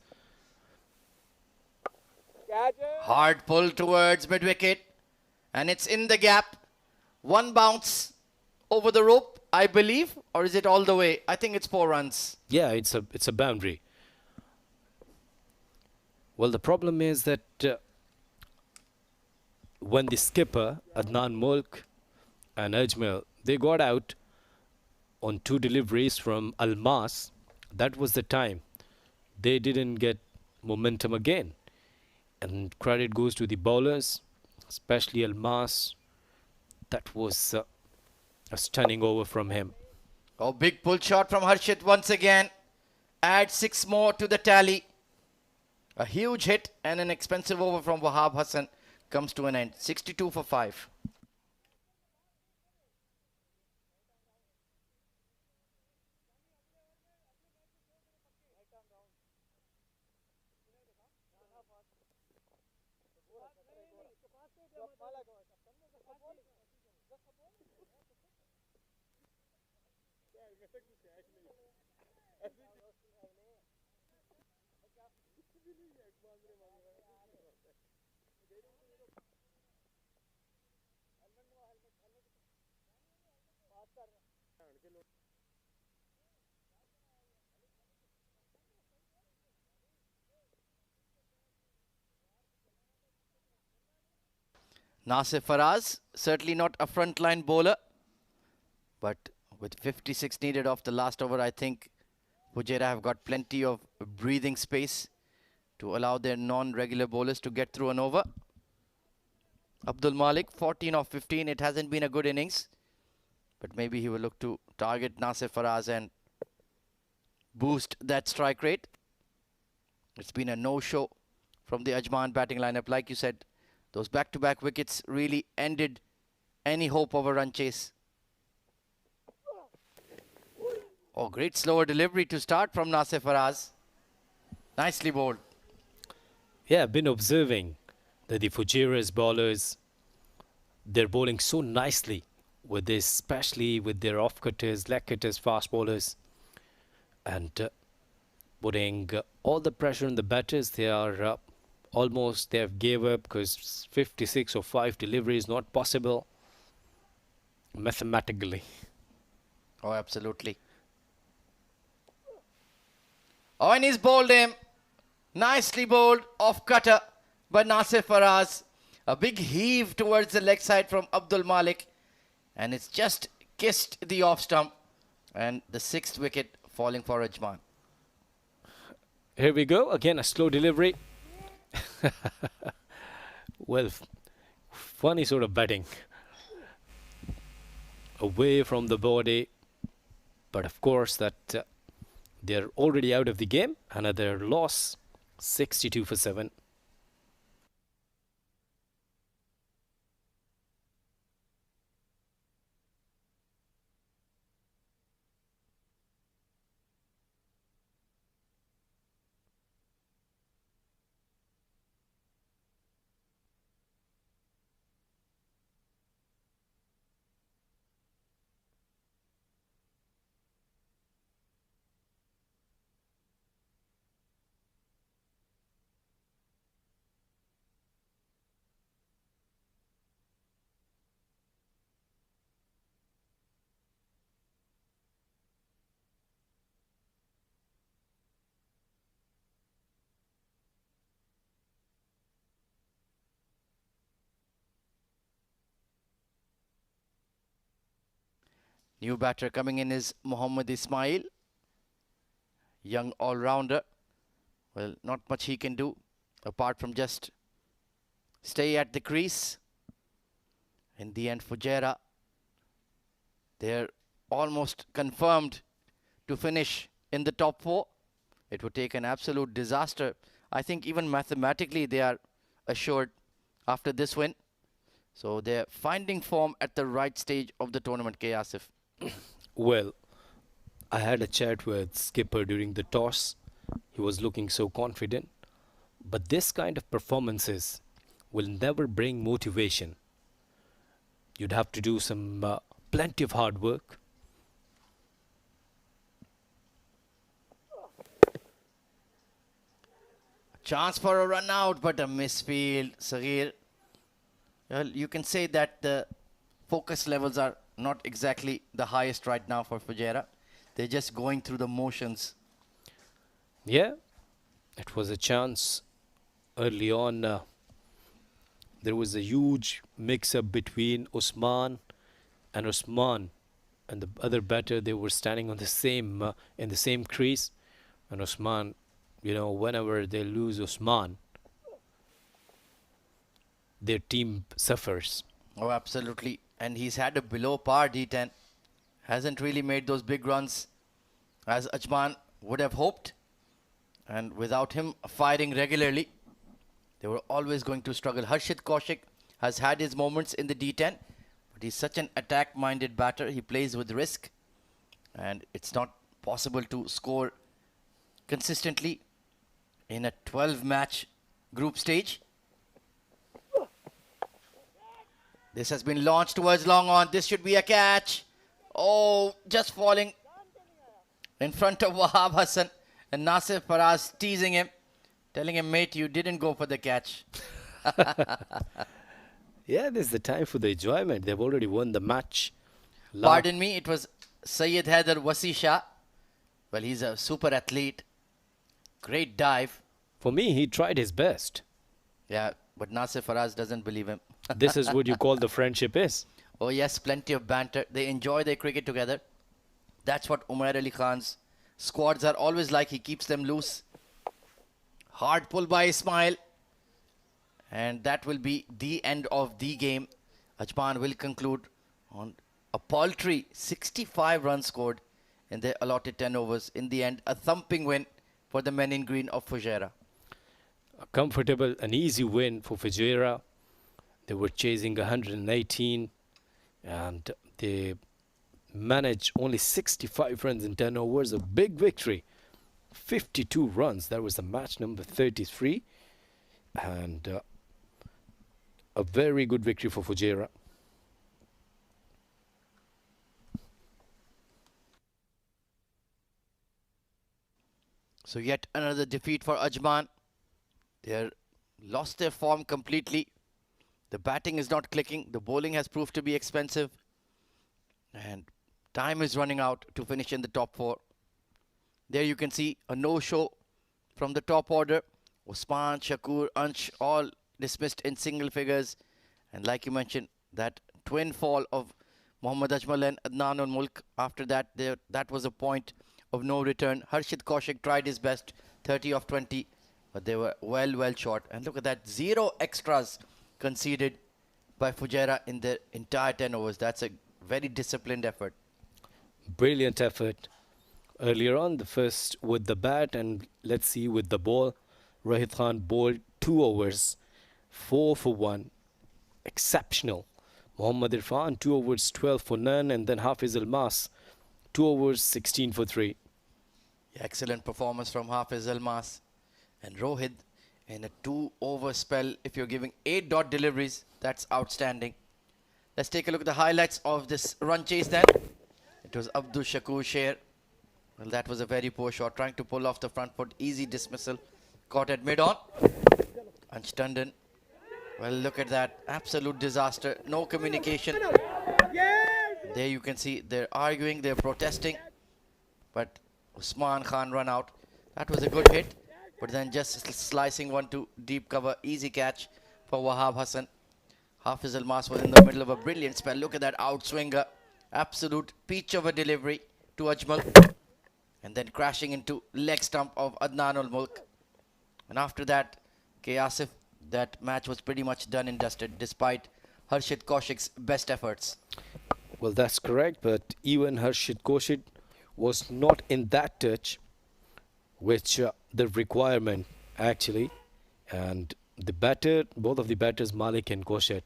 Hard pull towards mid-wicket. And it's in the gap. One bounce over the rope, I believe. Or is it all the way? I think it's 4 runs. Yeah, it's a boundary. Well, the problem is that when the skipper, Adnan Mulk and Ajmal, they got out on 2 deliveries from Almas, that was the time they didn't get momentum again. And credit goes to the bowlers, especially Almas. That was a stunning over from him. Oh, big pull shot from Harshit once again. Add 6 more to the tally. A huge hit and an expensive over from Wahab Hassan comes to an end. 62 for 5. Nasir Faraz, certainly not a frontline bowler, but with 56 needed off the last over, I think Fujairah have got plenty of breathing space to allow their non-regular bowlers to get through an over. Abdul Malik, 14 off 15. It hasn't been a good innings, but maybe he will look to target Nasir Faraz and boost that strike rate. It's been a no-show from the Ajman batting lineup. Like you said, those back-to-back wickets really ended any hope of a run chase. Oh, great slower delivery to start from Nasir Faraz. Nicely bowled. Yeah, I've been observing that the Fujairah's bowlers, they're bowling so nicely with this, especially with their off-cutters, leg-cutters, fast bowlers, and putting all the pressure on the batters. They are almost, they have gave up because 56 or 5 delivery is not possible mathematically. Oh, absolutely. Oh, and he's bowled him. Nicely bowled off cutter by Nasir Faraz. A big heave towards the leg side from Abdul Malik. And it's just kissed the off stump. And the 6th wicket falling for Ajman. Here we go, again a slow delivery. Well, funny sort of batting. Away from the body. But of course that they're already out of the game. Another loss, 62 for 7. New batter coming in is Mohammad Ismail. Young all-rounder Well, not much he can do apart from just stay at the crease. In the end, Fujairah, they're almost confirmed to finish in the top 4. It would take an absolute disaster. I think even mathematically they are assured after this win. So they're finding form at the right stage of the tournament, K. Asif. Well, I had a chat with Skipper during the toss. He was looking so confident. But this kind of performances will never bring motivation. You'd have to do some plenty of hard work. Chance for a run out, but a misfield. Saghir, well, you can say that the focus levels are not exactly the highest right now for Fujairah. They're just going through the motions. Yeah, it was a chance early on. There was a huge mix-up between Usman, and the other batter. They were standing on the same in the same crease, and Usman, whenever they lose Usman, their team suffers. Oh, absolutely. And he's had a below par D10. Hasn't really made those big runs as Ajman would have hoped. And without him firing regularly, they were always going to struggle. Harshit Kaushik has had his moments in the D10, but he's such an attack-minded batter. He plays with risk, and it's not possible to score consistently in a 12-match group stage. This has been launched towards long on. This should be a catch. Oh, just falling in front of Wahab Hassan, and Nasir Faraz teasing him, telling him, mate, you didn't go for the catch. Yeah, this is the time for the enjoyment. They've already won the match. Pardon me, it was Syed Haider Wasisha. Well, he's a super athlete. Great dive. For me, he tried his best. Yeah, but Nasir Faraz doesn't believe him. This is what you call the friendship is. Oh yes, plenty of banter. They enjoy their cricket together. That's what Umair Ali Khan's squads are always like. He keeps them loose. Hard pull by Ismail. And that will be the end of the game. Ajman will conclude on a paltry 65 runs scored in their allotted 10 overs. In the end, a thumping win for the men in green of Fujairah. A comfortable and easy win for Fujairah. They were chasing 118 and they managed only 65 runs in 10 overs. A big victory. 52 runs. That was the match number 33. And a very good victory for Fujairah. So yet another defeat for Ajman. They lost their form completely. The batting is not clicking. The bowling has proved to be expensive. And time is running out to finish in the top 4. There you can see a no-show from the top order. Usman, Shakur, Ansh, all dismissed in single figures. And like you mentioned, that twin fall of Mohammad Ajmal and Adnan ul Mulk. After that, that was a point of no return. Harshit Kaushik tried his best, 30 of 20. But they were well short. And look at that, 0 extras conceded by Fujairah in their entire 10 overs. That's a very disciplined effort. Brilliant effort. Earlier on, the first with the bat and let's see with the ball. Rahid Khan bowled 2 overs, 4 for 1. Exceptional. Mohammad Irfan, 2 overs, 12 for none. And then Hafiz Almas, 2 overs, 16 for 3. Excellent performance from Hafiz Almas. And Rohit in a 2-over spell. If you're giving 8 dot deliveries, that's outstanding. Let's take a look at the highlights of this run chase then. It was Abdul Shakur Sher. Well, that was a very poor shot. Trying to pull off the front foot. Easy dismissal. Caught at mid-on. Ansh Tandon. Well, look at that. Absolute disaster. No communication. There you can see they're arguing. They're protesting. But Usman Khan run out. That was a good hit. But then just slicing one to deep cover. Easy catch for Wahab Hassan. Hafiz Almas was in the middle of a brilliant spell. Look at that outswinger. Absolute peach of a delivery to Ajmal. And then crashing into leg stump of Adnan ul Mulk. And after that, Asif, that match was pretty much done and dusted despite Harshit Kaushik's best efforts. Well, that's correct, but even Harshit Kaushik was not in that touch, which the requirement actually, and both of the batters, Malek and Kaushik,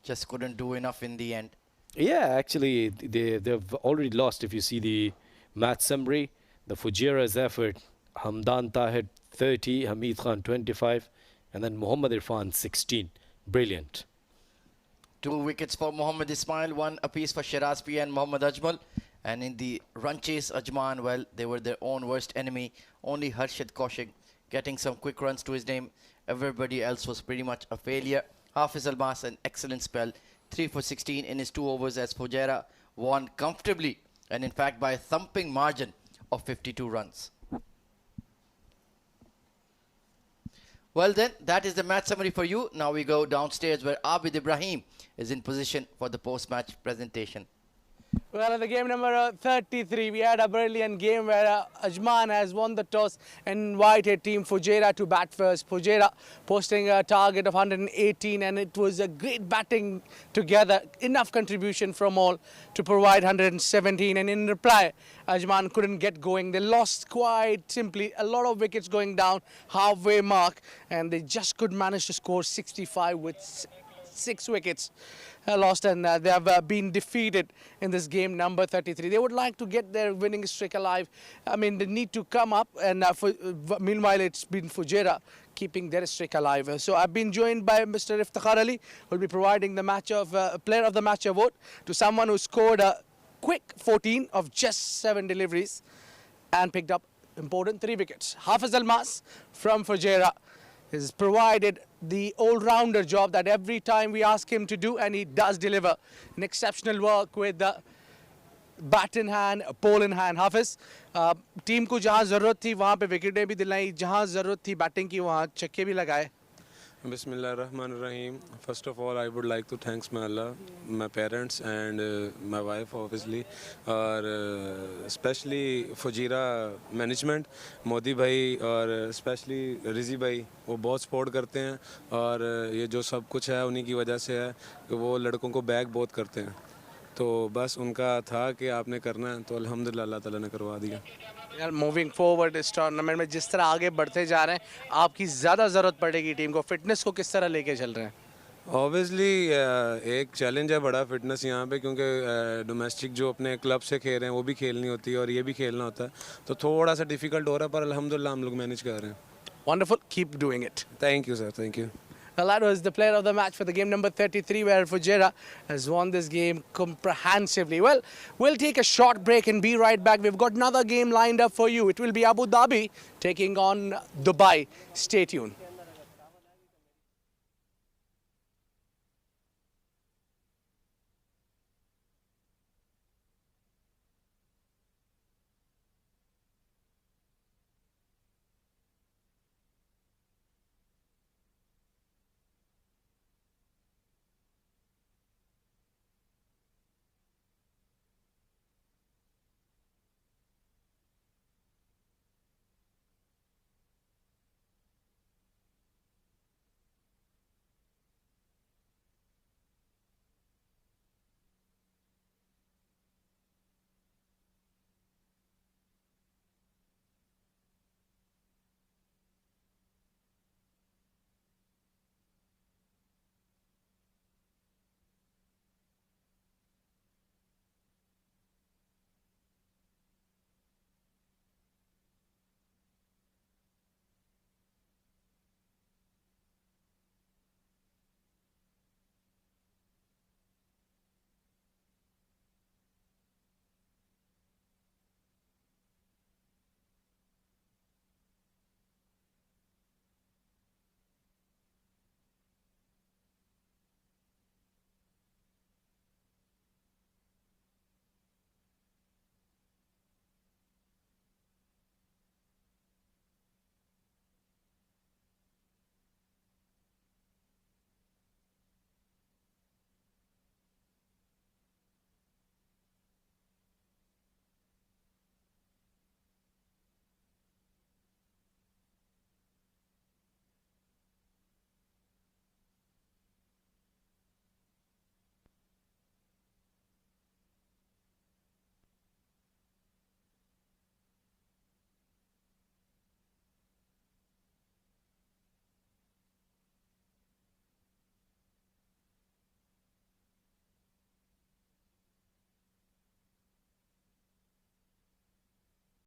Just couldn't do enough in the end. yeah, actually they've already lost. If you see the match summary, the Fujairah's effort, Hamdan Tahir 30, Hamid Khan 25, and then Muhammad Irfan 16. Brilliant. 2 wickets for Mohammad Ismail, 1 apiece for Shiraz P and Mohammad Ajmal. And in the run chase, Ajman, well, they were their own worst enemy. Only Harshit Kaushik getting some quick runs to his name. Everybody else was pretty much a failure. Hafiz Almas, an excellent spell. 3 for 16 in his 2 overs as Fujairah won comfortably and in fact by a thumping margin of 52 runs. Well then, that is the match summary for you. Now we go downstairs where Abid Ibrahim is in position for the post-match presentation. Well, in the game number 33, we had a brilliant game where Ajman has won the toss and invited team Fujairah to bat first. Fujairah posting a target of 118, and it was a great batting together. Enough contribution from all to provide 117, and in reply, Ajman couldn't get going. They lost quite simply, a lot of wickets going down halfway mark, and they just could manage to score 65 with 6 wickets lost, and they have been defeated in this game number 33. They would like to get their winning streak alive. I mean, they need to come up, and meanwhile it's been Fujairah keeping their streak alive. So I've been joined by Mr. Iftikhar Ali, who will be providing the player of the match award to someone who scored a quick 14 of just 7 deliveries and picked up important 3 wickets. Hafiz Almas from Fujairah has provided the all-rounder job that every time we ask him to do, and he does deliver an exceptional work with the bat in hand, pole in hand. Hafiz, team को जहाँ ज़रूरत थी वहाँ पे विकेटें भी दिलाई, जहाँ ज़रूरत थी बैटिंग की वहाँ छक्के भी लगाए. Bismillahirrahmanirrahim. First of all, I would like to thank my Allah, my parents and my wife obviously, और especially Fujairah management, मोदी भाई और especially रिजी भाई, वो बहुत सपोर्ट करते हैं और ये जो सब कुछ है उन्हीं की वजह से है कि वो लड़कों को बैक बहुत करते हैं. तो बस उनका था कि आपने करना है, तो अल्हम्दुलिल्लाह अल्लाह ताला ने करवा दिया. यार मूविंग फॉरवर्ड इस टूर्नामेंट में जिस तरह आगे बढ़ते जा रहे हैं, आपकी ज़्यादा ज़रूरत पड़ेगी टीम को. फिटनेस को किस तरह लेके चल रहे हैं? ऑब्वियसली एक चैलेंज है बड़ा फिटनेस यहाँ पे, क्योंकि डोमेस्टिक जो अपने क्लब से खेल रहे हैं वो भी खेलनी होती है और ये भी खेलना होता है, तो थोड़ा सा डिफिकल्ट हो रहा है, पर अल्हम्दुलिल्लाह हम लोग मैनेज कर रहे हैं. Wonderful, keep doing it. Thank you sir, thank you. Well, that was the player of the match for the game number 33, where Fujairah has won this game comprehensively. Well, we'll take a short break and be right back. We've got another game lined up for you. It will be Abu Dhabi taking on Dubai. Stay tuned.